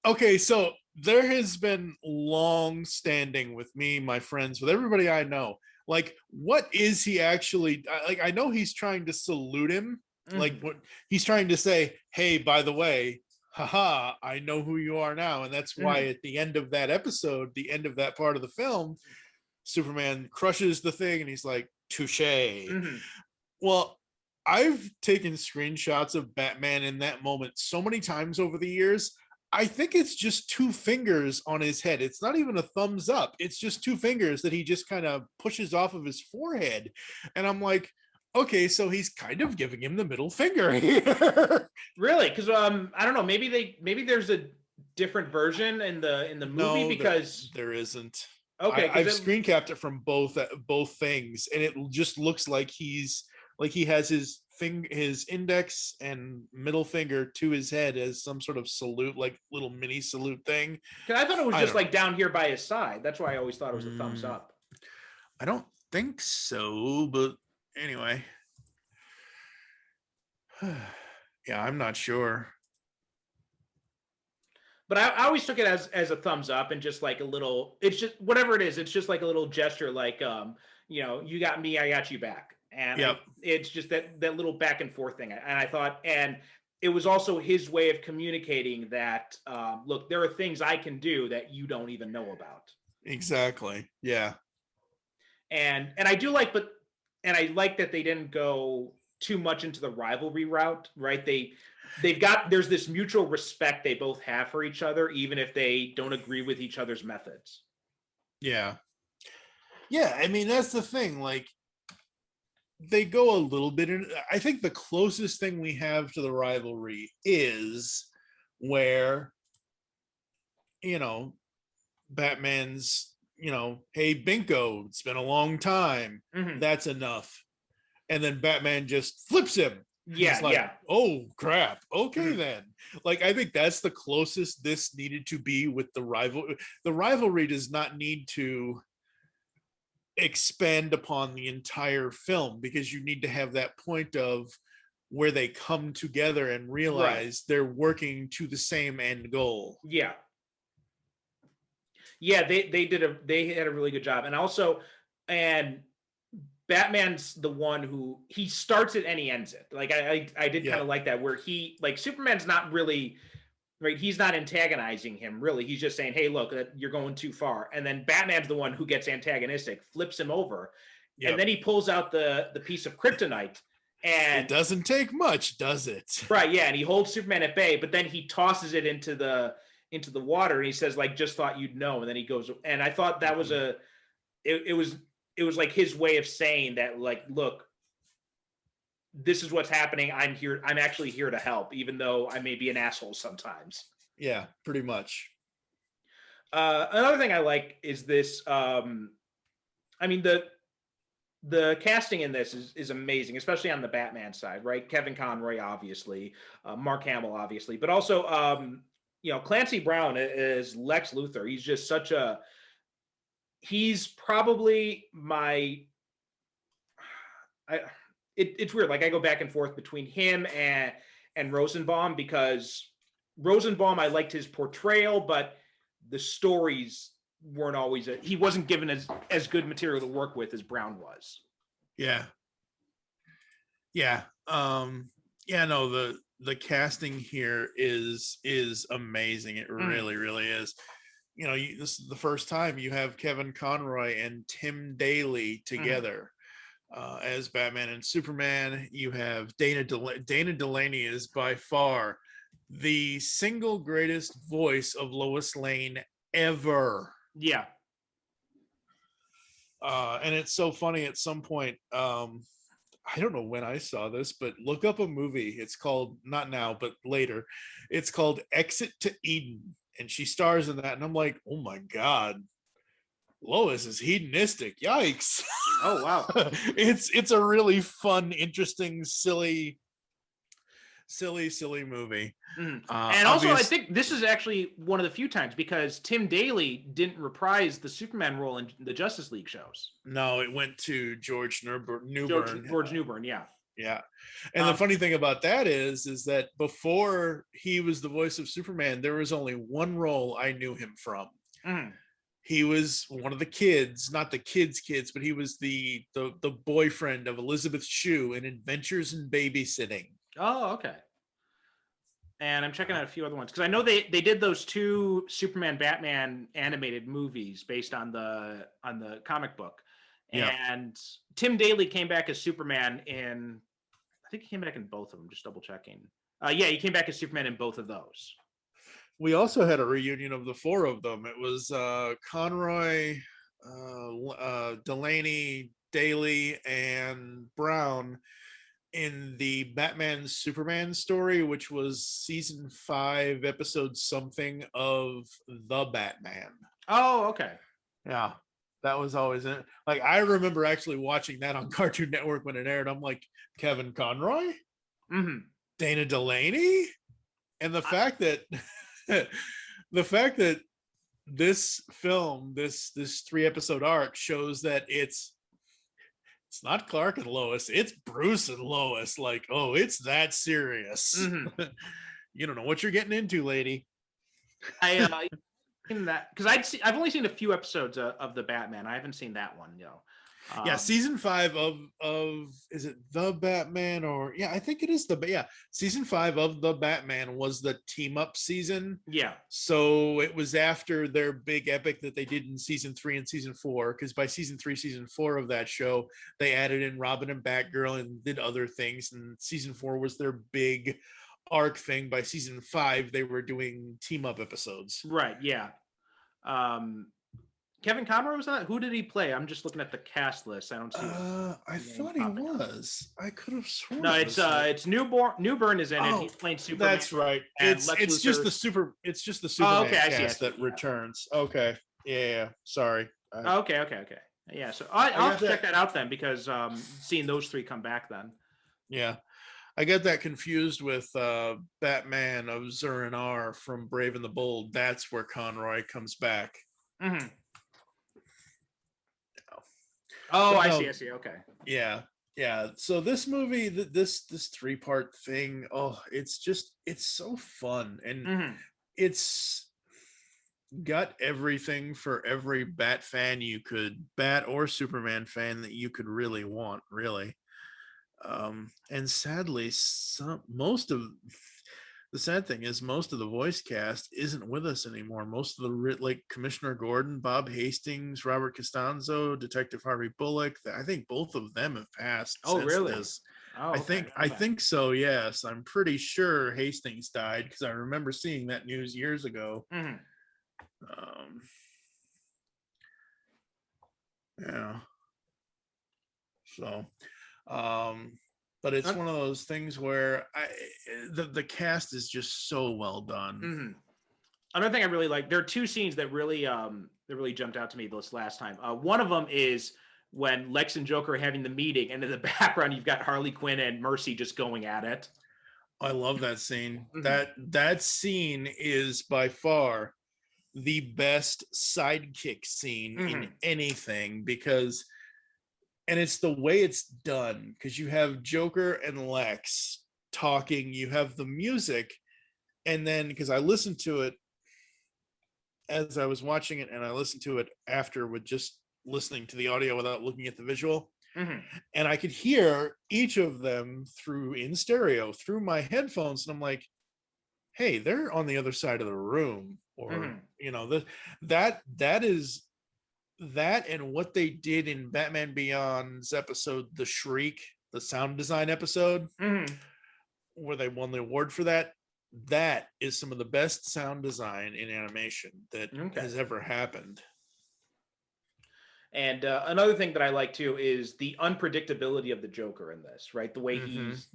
Okay, so there has been long standing with me, my friends, with everybody I know. Like, what is he actually like? I know he's trying to salute him. Like, what he's trying to say, hey, by the way, haha, I know who you are now. And that's why at the end of that episode, the end of that part of the film, Superman crushes the thing and he's like, touche. Well, I've taken screenshots of Batman in that moment so many times over the years. I think it's just two fingers on his head. It's not even a thumbs up. It's just two fingers that he just kind of pushes off of his forehead. And I'm like, okay, so he's kind of giving him the middle finger here. Really? Because I don't know. Maybe there's a different version in the movie No, because there isn't. okay, I've screen capped it from both things, and it just looks like he has his index and middle finger to his head as some sort of salute, like little mini salute thing. I thought it was I just don't like down here by his side. That's why I always thought it was a thumbs know. up. I don't think so, but anyway. Yeah, I'm not sure. But I always took it as a thumbs up and just like a little. It's just whatever it is. It's just like a little gesture, like you got me, I got you back, and Yep. it's just that little back and forth thing. And I thought, and it was also his way of communicating that look, there are things I can do that you don't even know about. Exactly. Yeah. And I do like, and I like that they didn't go too much into the rivalry route, right? There's this mutual respect they both have for each other, even if they don't agree with each other's methods. Yeah. Yeah, I mean, that's the thing. Like, they go a little bit in. I think the closest thing we have to the rivalry is where, Batman's, hey, Binko, it's been a long time. Mm-hmm. That's enough. And then Batman just flips him. Yeah, He's like, yeah. Oh crap. Okay, then. Like, I think that's the closest this needed to be with the rival. The rivalry does not need to expand upon the entire film, because you need to have that point of where they come together and realize they're working to the same end goal. Yeah. Yeah, they had a really good job. And Batman's the one who he starts it and he ends it. Like I did kind of like that, where he, like, Superman's not really right. He's not antagonizing him really. He's just saying, hey, look, you're going too far. And then Batman's the one who gets antagonistic, flips him over. Yep. And then he pulls out the piece of kryptonite. And it doesn't take much, does it? Right. Yeah. And he holds Superman at bay, but then he tosses it into the water and he says, like, just thought you'd know. And then he goes, and I thought that was it was like his way of saying that, like, look, this is what's happening. I'm here. I'm actually here to help, even though I may be an asshole sometimes. Yeah, pretty much. Another thing I like is this. I mean, the casting in this is amazing, especially on the Batman side, right? Kevin Conroy, obviously, Mark Hamill, obviously, but also, Clancy Brown is Lex Luthor. He's just he's probably it's weird. Like, I go back and forth between him and Rosenbaum, because Rosenbaum, I liked his portrayal, but the stories weren't always he wasn't given as good material to work with as Brown was. Yeah. No, the casting here is amazing. It really, really is. This is the first time you have Kevin Conroy and Tim Daly together as Batman and Superman. You have Dana Delaney is by far the single greatest voice of Lois Lane ever. Yeah. And it's so funny, at some point, I don't know when I saw this, but look up a movie. It's called, not now, but later, it's called Exit to Eden. And she stars in that. And I'm like, oh my God, Lois is hedonistic. Yikes. Oh, wow. It's a really fun, interesting, silly movie. And also, I think this is actually one of the few times, because Tim Daly didn't reprise the Superman role in the Justice League shows. No, it went to George Newbern. George Newbern, yeah. Yeah. And the funny thing about that is that before he was the voice of Superman, there was only one role I knew him from. He was one of the kids, not the kids, but he was the boyfriend of Elizabeth Shue in Adventures in Babysitting. Oh, okay. And I'm checking out a few other ones, because I know they did those 2 Superman Batman animated movies based on the comic book. And Tim Daly came back as Superman in, I think he came back in both of them, just double checking. He came back as Superman in both of those. We also had a reunion of the 4 of them. It was Conroy, Delaney, Daly, and Brown in the Batman Superman story, which was season 5, episode something of The Batman. Oh, okay. Yeah, that was always it. Like, I remember actually watching that on Cartoon Network when it aired. I'm like, Kevin Conroy, Dana Delaney, and the fact that the fact that this film, this 3-episode arc, shows that it's not Clark and Lois, it's Bruce and Lois. Like, oh, it's that serious. You don't know what you're getting into, lady. I in that because I've only seen a few episodes of the Batman. I haven't seen that one, Yeah, season 5 of is it The Batman, or I think it is season 5 of The Batman was the team up season. Yeah. So it was after their big epic that they did in season 3 and season 4, because by season 3, season 4 of that show, they added in Robin and Batgirl and did other things, and season 4 was their big arc thing. By season 5, they were doing team up episodes. Right, yeah. Kevin Conroy was that? Who did he play? I'm just looking at the cast list. I don't see. I thought he was. I could have sworn. No, it's Newburn is in it. He's playing Superman. That's right. It's just the Superman cast that returns. Okay. Yeah. Sorry. Okay. Yeah. So I'll check that out then, because seeing those 3 come back then. Yeah. I got that confused with Batman of Zur-En-Arrh from Brave and the Bold. That's where Conroy comes back. Oh, I see. Okay. Yeah. So this movie, this 3-part thing, it's so fun, and it's got everything for every Bat fan you could, Bat or Superman fan that you could really want, really. And sadly, the sad thing is most of the voice cast isn't with us anymore. Most of the, like, Commissioner Gordon, Bob Hastings, Robert Costanzo, Detective Harvey Bullock, I think both of them have passed. Oh, really? This. Oh, okay. I think so. Yes, I'm pretty sure Hastings died, because I remember seeing that news years ago. Yeah. So, but it's one of those things where the cast is just so well done. Another thing I really like, there are 2 scenes that really jumped out to me this last time. One of them is when Lex and Joker are having the meeting, and in the background you've got Harley Quinn and Mercy just going at it. I love that scene. That scene is by far the best sidekick scene in anything, because, and it's the way it's done, because you have Joker and Lex talking, you have the music, and then, because I listened to it as I was watching it, and I listened to it after with just listening to the audio without looking at the visual, and I could hear each of them in stereo through my headphones, and I'm like, hey, they're on the other side of the room, or that is that, and what they did in Batman Beyond's episode The Shriek, the sound design episode, where they won the award for that is some of the best sound design in animation that has ever happened. And another thing that I like too is the unpredictability of the Joker in this, right? The way he's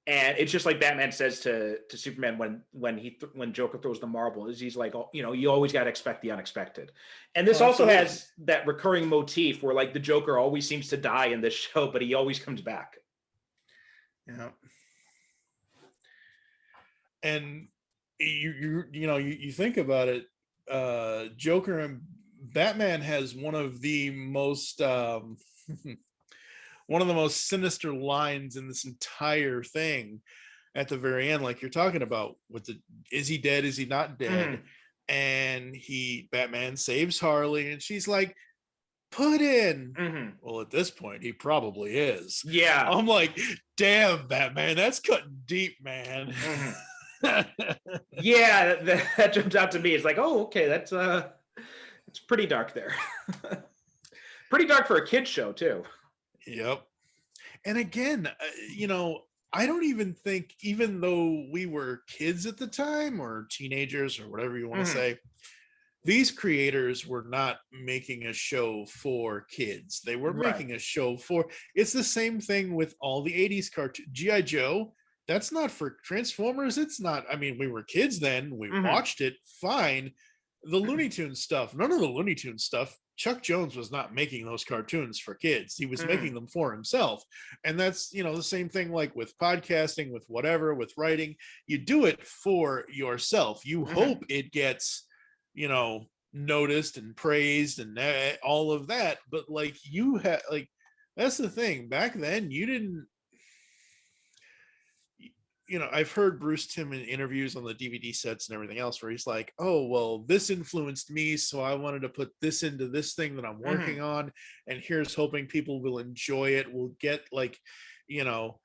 and it's just like Batman says to Superman when Joker throws the marble, is he's like, you always got to expect the unexpected. And this also has that recurring motif where, like, the Joker always seems to die in this show, but he always comes back. Yeah. And you think about it, Joker and Batman has one of the most sinister lines in this entire thing at the very end, like you're talking about, with is he dead, is he not dead? And Batman saves Harley, and she's like, put in. Well, at this point he probably is. Yeah. I'm like, damn, Batman, that's cutting deep, man. Yeah, that jumped out to me. It's like, oh, okay, that's it's pretty dark there. Pretty dark for a kid's show too. Yep. And again, I don't even think, even though we were kids at the time, or teenagers, or whatever you want to say, these creators were not making a show for kids. They were Right. making a show for, it's the same thing with all the 80s cartoons. G.I. Joe, that's not for Transformers. It's not, I mean, we were kids then, we watched it, fine. The Looney Tunes stuff, none of the Looney Tunes stuff, Chuck Jones was not making those cartoons for kids. He was making them for himself. And that's, you know, the same thing like with podcasting, with whatever, with writing. You do it for yourself. You hope it gets, you know, noticed and praised and all of that. But like you had, like, that's the thing. Back then, you didn't, you know, I've heard Bruce Timm in interviews on the DVD sets and everything else where he's like, oh, well, this influenced me, so I wanted to put this into this thing that I'm working on, and here's hoping people will enjoy it, will get, like, you know,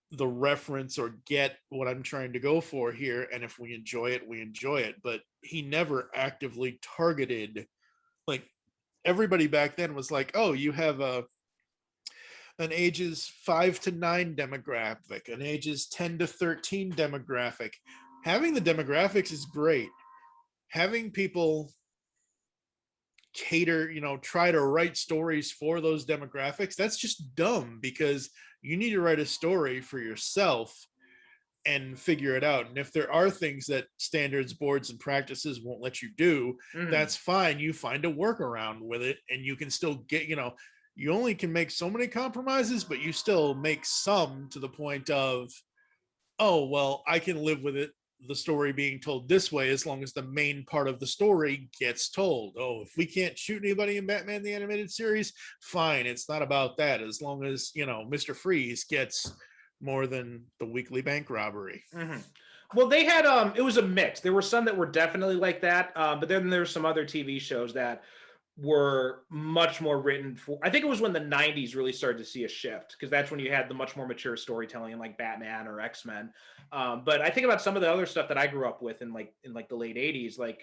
the reference or get what I'm trying to go for here, and if we enjoy it, we enjoy it. But he never actively targeted, like, everybody back then was like, oh, you have an ages 5 to 9 demographic, an ages 10 to 13 demographic. Having the demographics is great. Having people cater, you know, try to write stories for those demographics, that's just dumb, because you need to write a story for yourself and figure it out. And if there are things that standards, boards, and practices won't let you do, that's fine. You find a workaround with it, and you can still get, you know, you only can make so many compromises, but you still make some, to the point of, oh, well, I can live with it, the story being told this way, as long as the main part of the story gets told. Oh, if we can't shoot anybody in Batman the Animated Series, fine, it's not about that, as long as, you know, Mr. Freeze gets more than the weekly bank robbery. Well, they had it was a mix. There were some that were definitely like that, but then there's some other TV shows that were much more written for, I think it was when the 90s really started to see a shift, because that's when you had the much more mature storytelling in like Batman or X-Men. But I think about some of the other stuff that I grew up with in the late 80s, like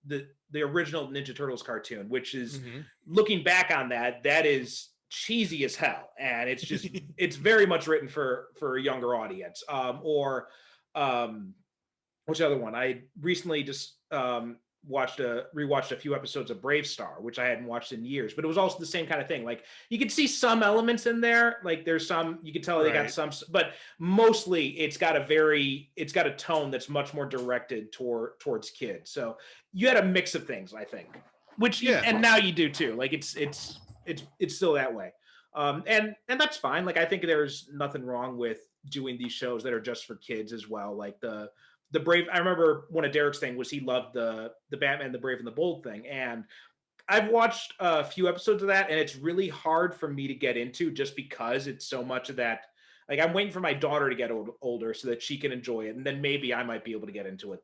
the original Ninja Turtles cartoon, which is, looking back on that is cheesy as hell, and it's just it's very much written for a younger audience. Which other one? I recently just rewatched a few episodes of Brave Star, which I hadn't watched in years, but it was also the same kind of thing. Like, you could see some elements in there, like there's some, you could tell they got some, but mostly it's got a tone that's much more directed towards kids. So you had a mix of things, I think, which and now you do too. Like it's still that way. And that's fine. Like, I think there's nothing wrong with doing these shows that are just for kids as well. Like the Brave, I remember one of Derek's thing was he loved the Batman, the Brave and the Bold thing. And I've watched a few episodes of that, and it's really hard for me to get into, just because it's so much of that. Like, I'm waiting for my daughter to get older so that she can enjoy it, and then maybe I might be able to get into it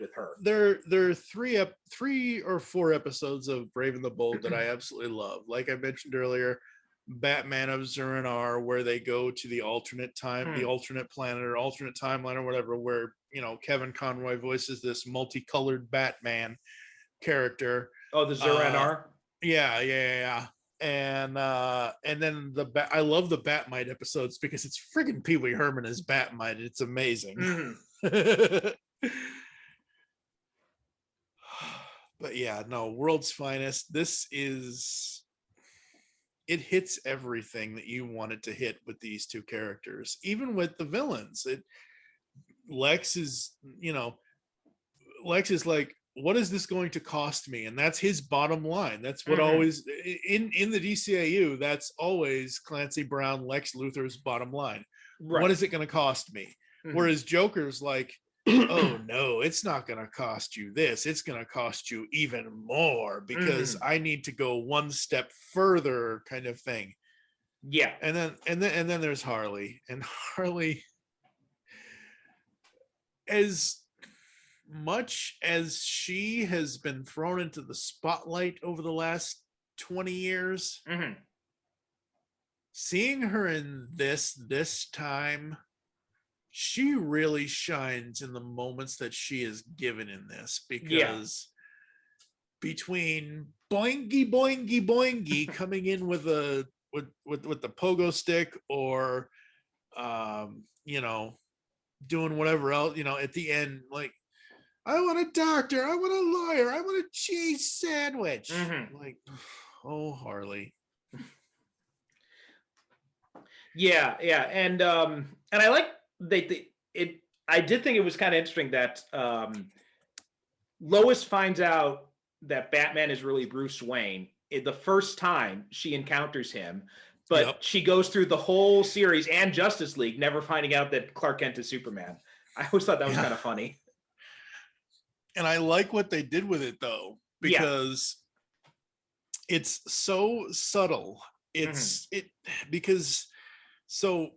with her. There are three or four episodes of Brave and the Bold that I absolutely love. Like I mentioned earlier, Batman of Zur-En-Arrh, where they go to the alternate time, the alternate planet or alternate timeline or whatever, where, you know, Kevin Conroy voices this multicolored Batman character. Oh, the Zur-En-Arrh? Yeah. And then I love the Batmite episodes, because it's friggin' Pee Wee Herman as Batmite. It's amazing. But yeah, no, World's Finest. It hits everything that you wanted to hit with these two characters, even with the villains. Lex is like, what is this going to cost me? And that's his bottom line. That's what always in the DCAU, that's always Clancy Brown, Lex Luthor's bottom line. What is it going to cost me? Whereas Joker's like, oh no, it's not going to cost you this. It's going to cost you even more, because I need to go one step further, kind of thing. Yeah. And then there's Harley, and Harley, as much as she has been thrown into the spotlight over the last 20 years, seeing her in this time, she really shines in the moments that she is given in this, because between boingy coming in with the pogo stick, or you know, doing whatever else, you know, at the end, like, I want a doctor. I want a lawyer. I want a cheese sandwich. Mhm. Like, oh, Harley. Yeah, yeah, and I like it. I did think it was kind of interesting that Lois finds out that Batman is really Bruce Wayne the first time she encounters him, but Yep. she goes through the whole series and Justice League never finding out that Clark Kent is Superman. I always thought that was Yeah. kind of funny. And I like what they did with it though, Yeah. because it's so subtle. Because so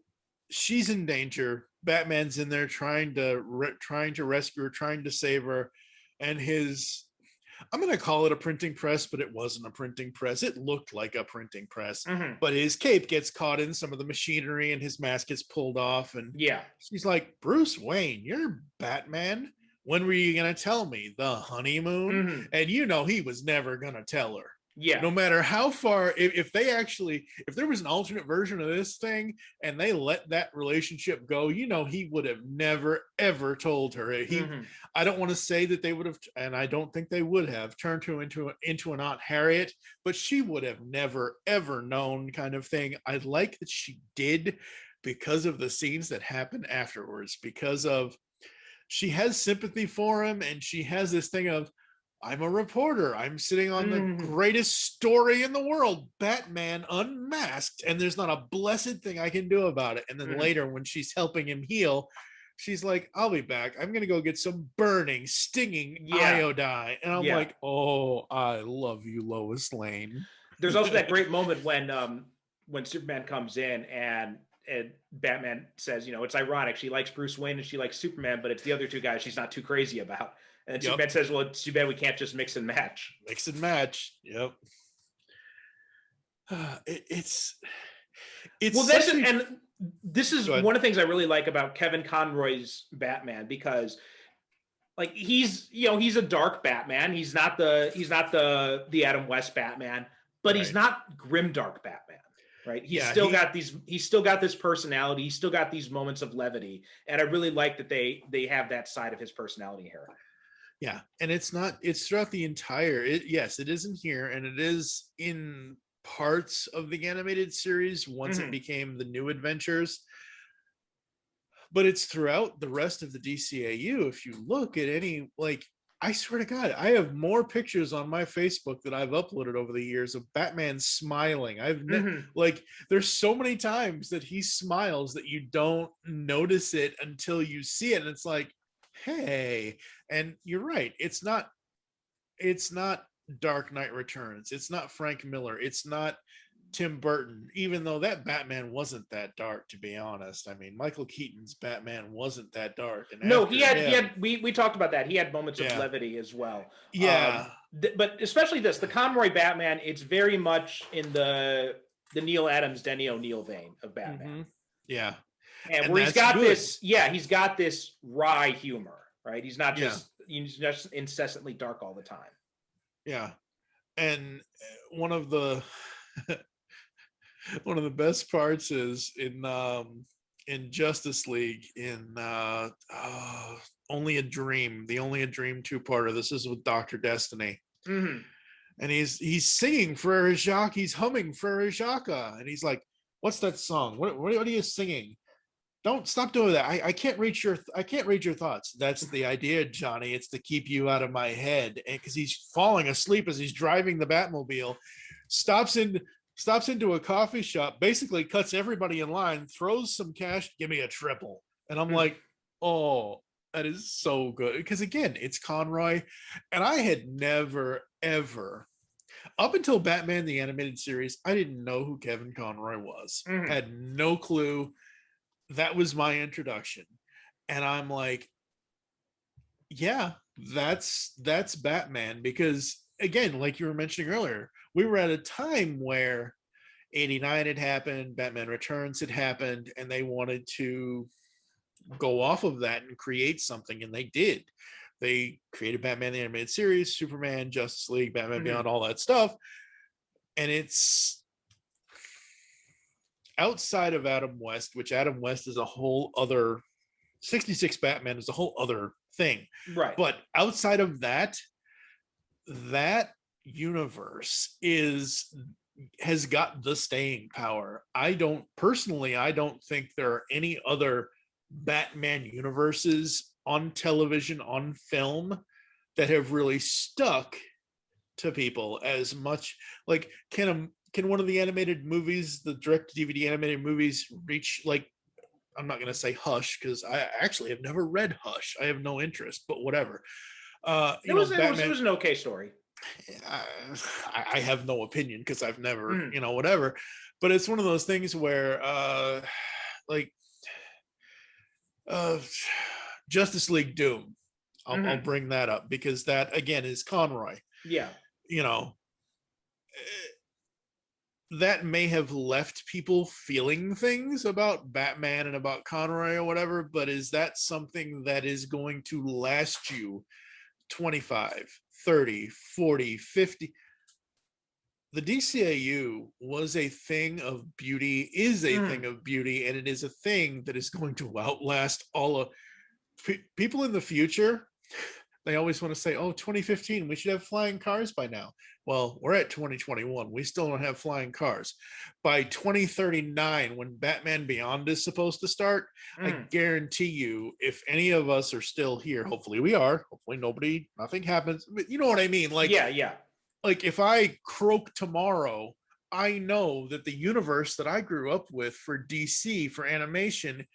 she's in danger. Batman's in there trying to rescue her, trying to save her, and I'm going to call it a printing press, but it wasn't a printing press. It looked like a printing press, but his cape gets caught in some of the machinery and his mask gets pulled off. And Yeah. she's like, Bruce Wayne, you're Batman. When were you going to tell me? The honeymoon? And he was never going to tell her. Yeah. No matter how far, if there was an alternate version of this thing and they let that relationship go, he would have never, ever told her. I don't want to say that they would have, and I don't think they would have turned her into an Aunt Harriet, but she would have never, ever known, kind of thing. I like that she did, because of the scenes that happen afterwards, because of she has sympathy for him, and she has this thing of, I'm a reporter. I'm sitting on the greatest story in the world, Batman unmasked, and there's not a blessed thing I can do about it. And then later, when she's helping him heal, she's like, I'll be back. I'm going to go get some burning, stinging iodine. And I'm like, oh, I love you, Lois Lane. There's also that great moment when Superman comes in and Batman says, it's ironic. She likes Bruce Wayne and she likes Superman, but it's the other two guys she's not too crazy about. And Superman says, well, it's too bad we can't just mix and match. Mix and match. Yep. It's well, and this is one of the things I really like about Kevin Conroy's Batman, because like he's a dark Batman. He's not the Adam West Batman, but he's not grimdark Batman. Right. He's still got this personality. He's still got these moments of levity. And I really like that they have that side of his personality here. Yeah. And it's throughout the entire, it isn't here. And it is in parts of the animated series once it became the New Adventures. But it's throughout the rest of the DCAU. If you look at any, I swear to God, I have more pictures on my Facebook that I've uploaded over the years of Batman smiling. There's so many times that he smiles that you don't notice it until you see it. And it's like, hey, and you're right. It's not Dark Knight Returns. It's not Frank Miller. It's not Tim Burton, even though that Batman wasn't that dark, to be honest. I mean, Michael Keaton's Batman wasn't that dark. And no, he had we talked about that. He had moments of levity as well. Yeah. But especially the Conroy Batman, it's very much in the Neil Adams, Denny O'Neil vein of Batman. Yeah. And where he's got this wry humor, right? He's not just incessantly dark all the time. Yeah. And one of the best parts is in Justice League in Only a Dream, the Only a Dream two-parter. This is with Dr. Destiny. And he's singing Frere Jacques. He's humming Frere Jacques. And he's like, what's that song? What are you singing? Don't stop doing that. I can't read your thoughts. That's the idea, Johnny. It's to keep you out of my head. And because he's falling asleep as he's driving the Batmobile, stops into a coffee shop, basically cuts everybody in line, throws some cash, give me a triple. And I'm like, oh, that is so good. Because again, it's Conroy. And I had never, ever, up until Batman the Animated Series, I didn't know who Kevin Conroy was. Had no clue. That was my introduction. And I'm like, yeah, that's Batman. Because again, like you were mentioning earlier, we were at a time where 89 had happened, Batman Returns had happened, and they wanted to go off of that and create something, and they did. They created Batman the Animated Series, Superman, Justice League, Batman Beyond, all that stuff. And it's outside of Adam West, which Adam West is a whole other 66 Batman is a whole other thing. Right. But outside of that, that universe has got the staying power. I don't think there are any other Batman universes on television, on film, that have really stuck to people as much. Like, can one of the animated movies, the direct DVD animated movies, reach, like, I'm not going to say Hush, because I actually have never read Hush. I have no interest, but whatever. It was an okay story. I have no opinion because I've never, whatever. But it's one of those things where, like, Justice League Doom. I'll bring that up because that, again, is Conroy. Yeah. That may have left people feeling things about Batman and about Conroy or whatever, but is that something that is going to last you 25, 30, 40, 50? The DCAU was a thing of beauty, is a thing of beauty, and it is a thing that is going to outlast all of people in the future. They always want to say, oh, 2015, we should have flying cars by now. Well, we're at 2021. We still don't have flying cars. By 2039, when Batman Beyond is supposed to start, I guarantee you, if any of us are still here, hopefully we are, hopefully nothing happens, but you know what I mean? Like, yeah. Like, if I croak tomorrow, I know that the universe that I grew up with for DC, for animation,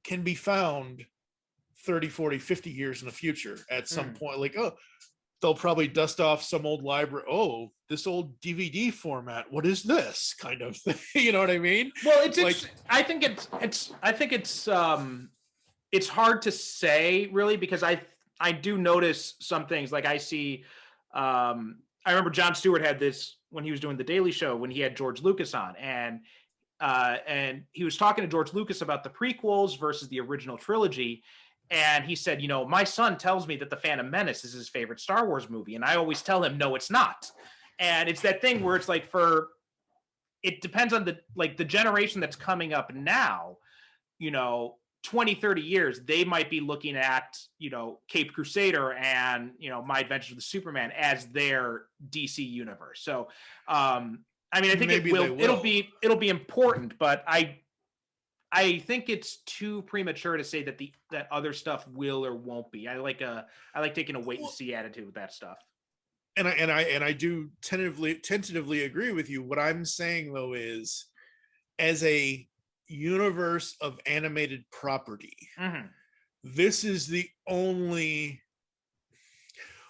can be found 30, 40, 50 years in the future at some point. Like, oh, they'll probably dust off some old library. Oh, this old DVD format. What is this kind of thing? You know what I mean? Well, I think it's hard to say really, because I do notice some things. Like I see, I remember Jon Stewart had this when he was doing the Daily Show, when he had George Lucas on, and he was talking to George Lucas about the prequels versus the original trilogy. And he said, my son tells me that The Phantom Menace is his favorite Star Wars movie. And I always tell him, no, it's not. And it's that thing where it's like, it depends on the generation that's coming up now, 20, 30 years, they might be looking at, Caped Crusader and, My Adventures with Superman as their DC universe. So, I think it'll be important, but I think it's too premature to say that other stuff will or won't be. I like taking a wait and see attitude with that stuff. And I do tentatively agree with you. What I'm saying though is, as a universe of animated property, this is the only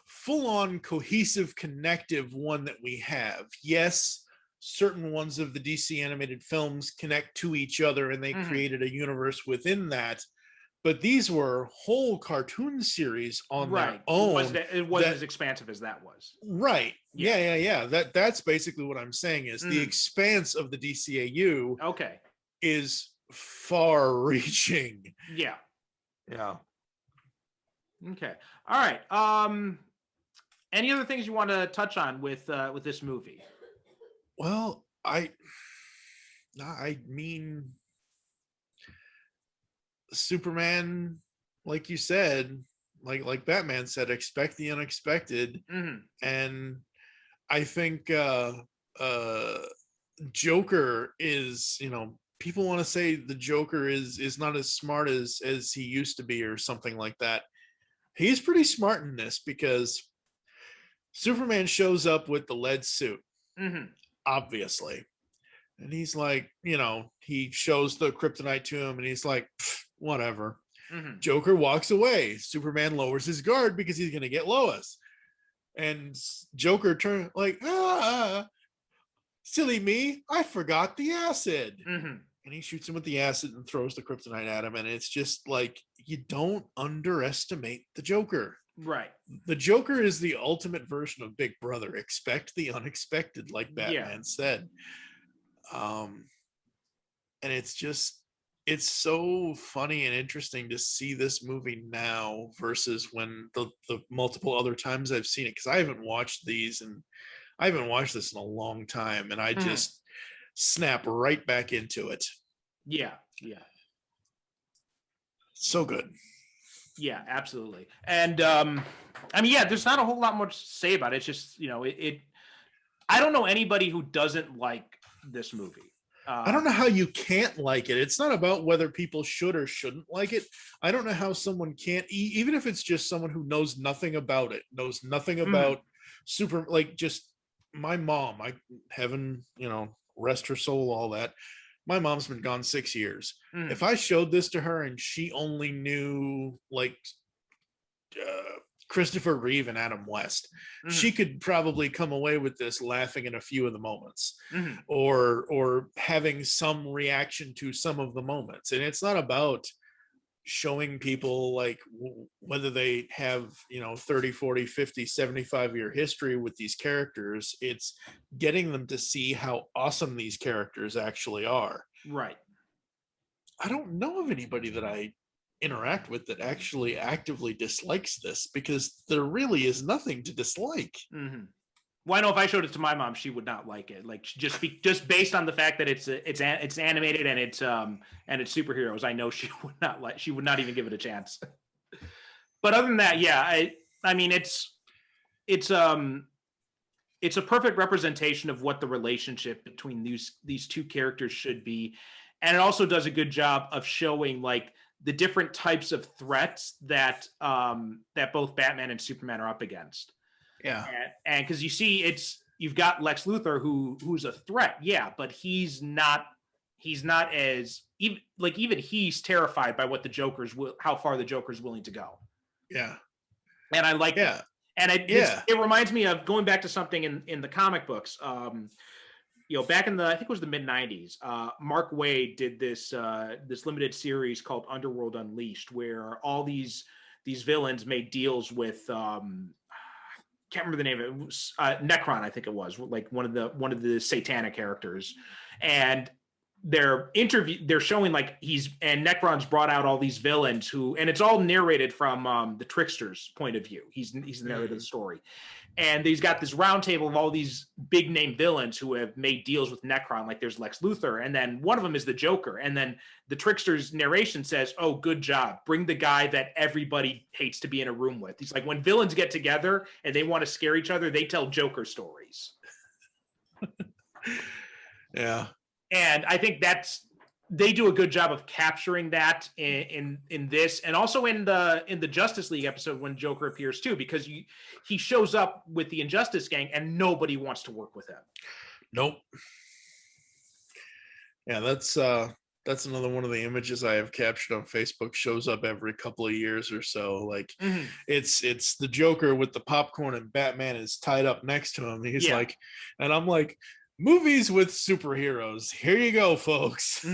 full-on cohesive, connective one that we have. Yes, certain ones of the DC animated films connect to each other and they created a universe within that, but these were whole cartoon series on their own. It wasn't as expansive as that was. Right. Yeah. That's basically what I'm saying is the expanse of the DCAU is far reaching. Yeah. Yeah. Okay. All right. Any other things you want to touch on with this movie? Well, I mean, Superman, like you said, like Batman said, expect the unexpected. And I think Joker is, people want to say the Joker is not as smart as he used to be or something like that. He's pretty smart in this, because Superman shows up with the lead suit. Obviously. And he's like, he shows the kryptonite to him and he's like, whatever. Joker walks away. Superman lowers his guard because he's going to get Lois. And Joker turns like, silly me, I forgot the acid. And he shoots him with the acid and throws the kryptonite at him. And it's just like, you don't underestimate the Joker. Right. The Joker is the ultimate version of Big Brother. Expect the unexpected, like Batman said. And it's so funny and interesting to see this movie now versus when the multiple other times I've seen it, because I haven't watched these and I haven't watched this in a long time, and I just snap right back into it. Yeah. So good. Yeah, absolutely. And I mean, yeah, there's not a whole lot much to say about it. It's just, you know, I don't know anybody who doesn't like this movie. I don't know how you can't like it. It's not about whether people should or shouldn't like it. I don't know how someone can't, even if it's just someone who knows nothing about it, knows nothing about super, like just my mom, heaven, rest her soul, all that. My mom's been gone 6 years. If I showed this to her and she only knew like Christopher Reeve and Adam West, she could probably come away with this laughing in a few of the moments, or having some reaction to some of the moments. And it's not about showing people like whether they have 30, 40, 50, 75-year history with these characters. It's getting them to see how awesome these characters actually are. Right. I don't know of anybody that I interact with that actually actively dislikes this, because there really is nothing to dislike. Well, I know if I showed it to my mom, she would not like it. Like just based on the fact that it's animated and it's superheroes, I know she would not even give it a chance. But other than that, yeah, I mean it's a perfect representation of what the relationship between these two characters should be, and it also does a good job of showing like the different types of threats that both Batman and Superman are up against. Yeah. And because you see, you've got Lex Luthor who's a threat, yeah, but he's not as even he's terrified by what how far the Joker's willing to go. Yeah. And I like that. And it reminds me of going back to something in the comic books. Back in I think it was the mid-90s, Mark Waid did this limited series called Underworld Unleashed, where all these villains made deals with can't remember the name of it. It was, Necron, I think it was, like one of the satanic characters, and they're showing like Necron's brought out all these villains and it's all narrated from the Trickster's point of view. He's the narrator of the story. And he's got this round table of all these big name villains who have made deals with Necron. Like there's Lex Luthor, and then one of them is the Joker. And then the Trickster's narration says, "Oh, good job. Bring the guy that everybody hates to be in a room with." He's like, when villains get together and they want to scare each other, they tell Joker stories. Yeah. And I think they do a good job of capturing that in this, and also in the Justice League episode when Joker appears too, because he shows up with the Injustice gang and nobody wants to work with him. Nope. Yeah, that's another one of the images I have captured on Facebook. Shows up every couple of years or so. Like it's the Joker with the popcorn and Batman is tied up next to him. He's like, and I'm like, movies with superheroes. Here you go, folks.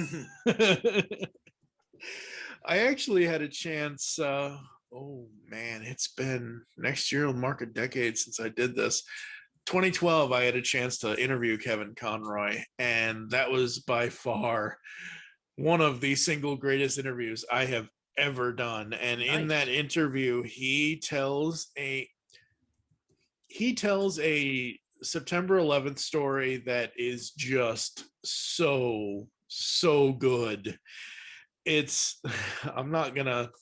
I actually had a chance. Oh man, it's been next year will mark a decade since I did this. 2012, I had a chance to interview Kevin Conroy, and that was by far one of the single greatest interviews I have ever done. And nice. In that interview, he tells a September 11th story that is just so good.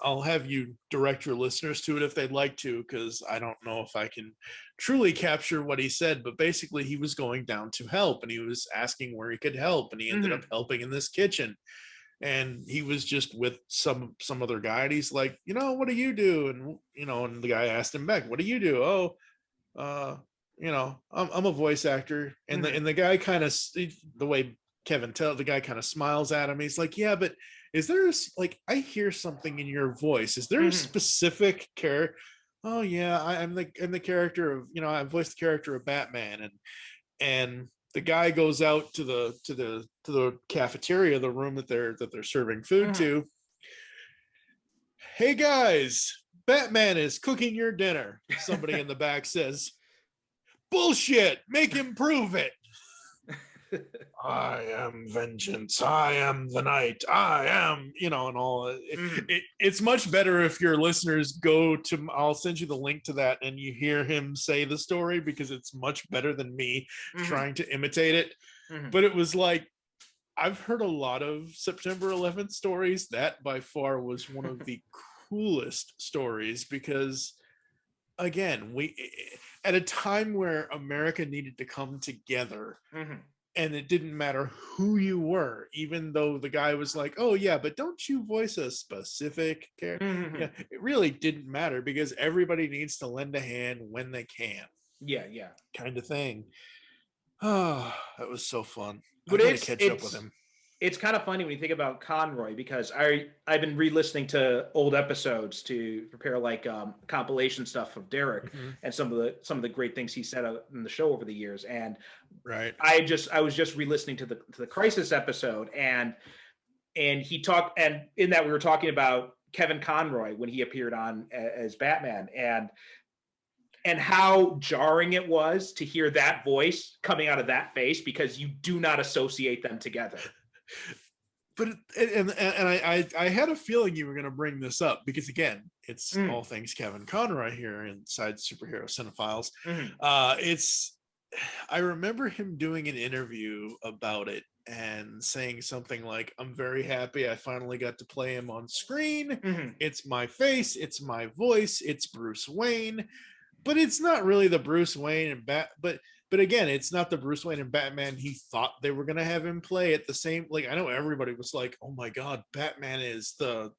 I'll have you direct your listeners to it if they'd like to, because I don't know if I can truly capture what he said, but basically he was going down to help and he was asking where he could help, and he ended up helping in this kitchen. And he was just with some other guy, and he's like, what do you do? And and the guy asked him back, what do you do? I'm a voice actor. And the guy kind of, the way Kevin tells, the guy kind of smiles at him. He's like, yeah, but is there I hear something in your voice. Is there a specific character? Oh yeah, I'm the character of, I voiced the character of Batman. And the guy goes out to the cafeteria, the room that they're serving food to. Hey guys, Batman is cooking your dinner. Somebody in the back says, bullshit, make him prove it. I am vengeance. I am the night. I am, and all. It's much better if your listeners go to, I'll send you the link to that and you hear him say the story, because it's much better than me trying to imitate it. But it was like, I've heard a lot of September 11th stories. That by far was one of the coolest stories because, again, we at a time where America needed to come together, and it didn't matter who you were, even though the guy was like, oh yeah, but don't you voice a specific character? Yeah, it really didn't matter because everybody needs to lend a hand when they can. Yeah, kind of thing. Oh, that was so fun. But I gotta catch up with him. It's kind of funny when you think about Conroy, because I've been re-listening to old episodes to prepare like compilation stuff of Derek and some of the great things he said in the show over the years. And right, I was just re-listening to the Crisis episode, and he talked, and in that we were talking about Kevin Conroy when he appeared on as Batman, and how jarring it was to hear that voice coming out of that face, because you do not associate them together. But I had a feeling you were going to bring this up because, again, it's all things Kevin Conroy here inside Superhero Cinephiles. I remember him doing an interview about it and saying something like, I'm very happy I finally got to play him on screen. It's my face, it's my voice, it's Bruce Wayne. But it's not really the Bruce Wayne and but again, it's not the Bruce Wayne and Batman he thought they were gonna have him play at the same. Like, I know everybody was like, "Oh my God, Batman is the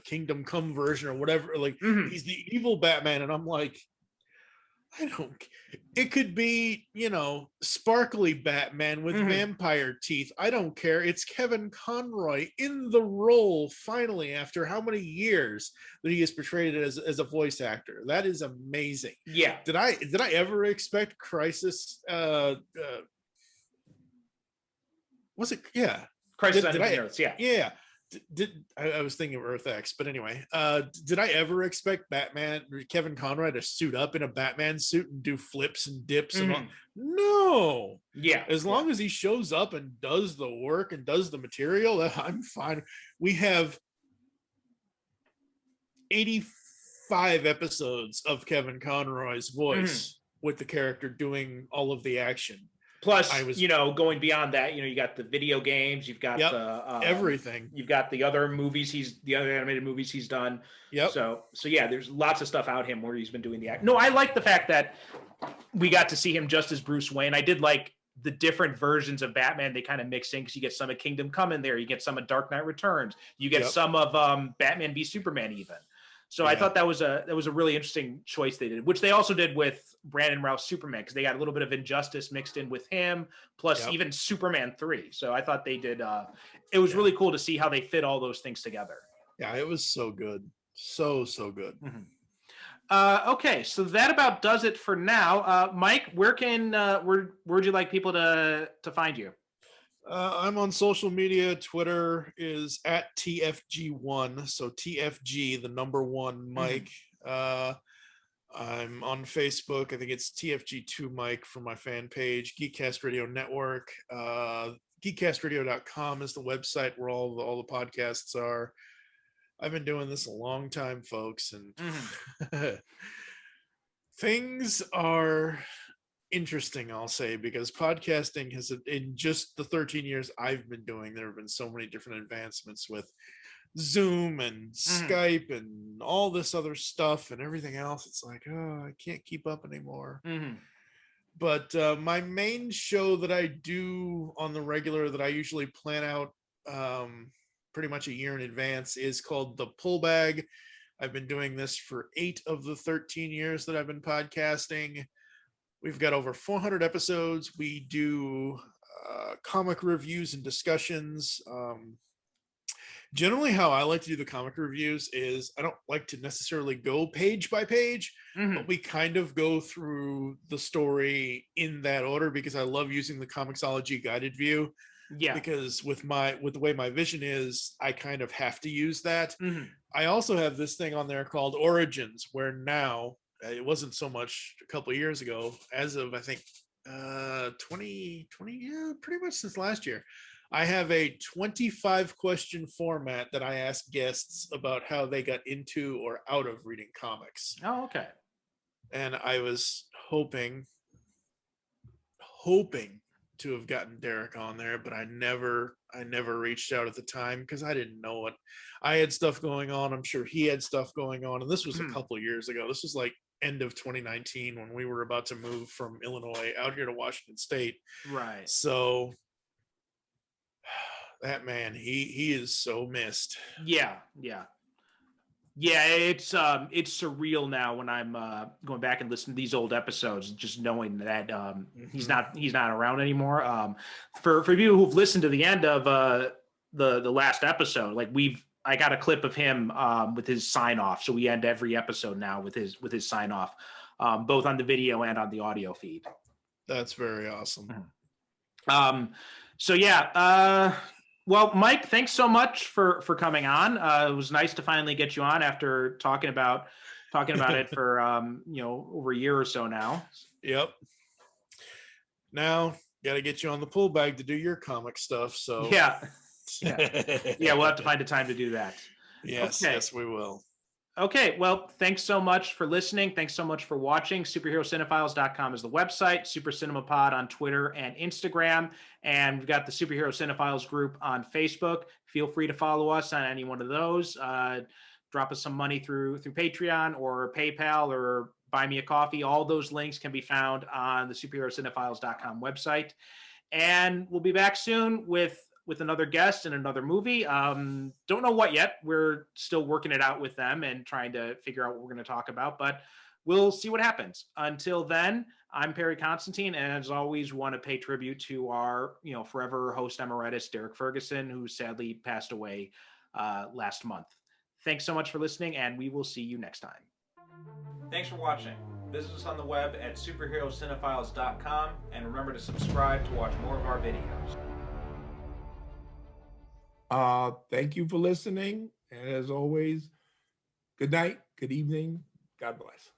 Kingdom Come version or whatever." Like, he's the evil Batman, and I'm like, I don't. It could be, sparkly Batman with vampire teeth. I don't care. It's Kevin Conroy in the role finally after how many years that he has portrayed it as a voice actor. That is amazing. Yeah. Did I ever expect Crisis? Was it? Yeah. Crisis on Infinite Earths. Yeah. Yeah. I was thinking of Earth X, but anyway, did I ever expect Kevin Conroy to suit up in a Batman suit and do flips and dips and all? No. Yeah. As long as he shows up and does the work and does the material, I'm fine. We have 85 episodes of Kevin Conroy's voice with the character doing all of the action. Plus, going beyond that, you got the video games, you've got the everything. You've got the other movies the other animated movies he's done. Yep. So yeah, there's lots of stuff out him where he's been doing the act. No, I like the fact that we got to see him just as Bruce Wayne. I did like the different versions of Batman they kind of mix in, because you get some of Kingdom Come in there, you get some of Dark Knight Returns, you get some of Batman v Superman even. So I thought that was a really interesting choice they did, which they also did with Brandon Routh's Superman, because they got a little bit of Injustice mixed in with him, plus even Superman 3. So I thought they did. It was really cool to see how they fit all those things together. Yeah, it was so good, so good. Okay, so that about does it for now. Mike, where'd you like people to find you? I'm on social media. Twitter is at TFG1. So TFG, the number one Mike. I'm on Facebook. I think it's TFG2 Mike for my fan page. GeekCast Radio Network. GeekCastRadio.com is the website where all the podcasts are. I've been doing this a long time, folks, and things are interesting, I'll say, because podcasting has, in just the 13 years I've been doing, there have been so many different advancements with Zoom and Skype and all this other stuff and everything else. It's like, oh, I can't keep up anymore. But my main show that I do on the regular, that I usually plan out pretty much a year in advance, is called The Pull Bag. I've been doing this for 8 of the 13 years that I've been podcasting. We've got over 400 episodes. We do comic reviews and discussions. Generally, how I like to do the comic reviews is I don't like to necessarily go page by page, but we kind of go through the story in that order, because I love using the Comixology guided view. Yeah. Because with the way my vision is, I kind of have to use that. I also have this thing on there called Origins, where now, it wasn't so much a couple of years ago, as of I think 2020, pretty much since last year, I have a 25 question format that I ask guests about how they got into or out of reading comics. Oh, okay. And I was hoping to have gotten Derek on there, but I never reached out at the time because I didn't know what I had stuff going on. I'm sure he had stuff going on, and this was a couple of years ago. This was like end of 2019 when we were about to move from Illinois out here to Washington State. Right. So that man, he is so missed. Yeah. It's surreal now when I'm going back and listening to these old episodes, just knowing that he's not around anymore. For people who've listened to the end of the last episode, like I got a clip of him with his sign off. So we end every episode now with his sign off, both on the video and on the audio feed. That's very awesome. So yeah. Well, Mike, thanks so much for coming on. It was nice to finally get you on after talking about it for over a year or so now. Yep. Now got to get you on the pull bag to do your comic stuff. So yeah, we'll have to find a time to do that. Yes, okay. Yes, we will. Okay, well, thanks so much for listening. Thanks so much for watching. SuperheroCinephiles.com is the website. Super Cinema Pod on Twitter and Instagram. And we've got the Superhero Cinephiles group on Facebook. Feel free to follow us on any one of those. Drop us some money through Patreon or PayPal or Buy Me a Coffee. All those links can be found on the SuperheroCinephiles.com website. And we'll be back soon with another guest and another movie. Don't know what yet. We're still working it out with them and trying to figure out what we're going to talk about, but we'll see what happens. Until then, I'm Perry Constantine, and as always, want to pay tribute to our, forever host emeritus, Derek Ferguson, who sadly passed away last month. Thanks so much for listening, and we will see you next time. Thanks for watching. Visit us on the web at superherocinephiles.com, and remember to subscribe to watch more of our videos. Thank you for listening. And as always, good night, good evening. God bless.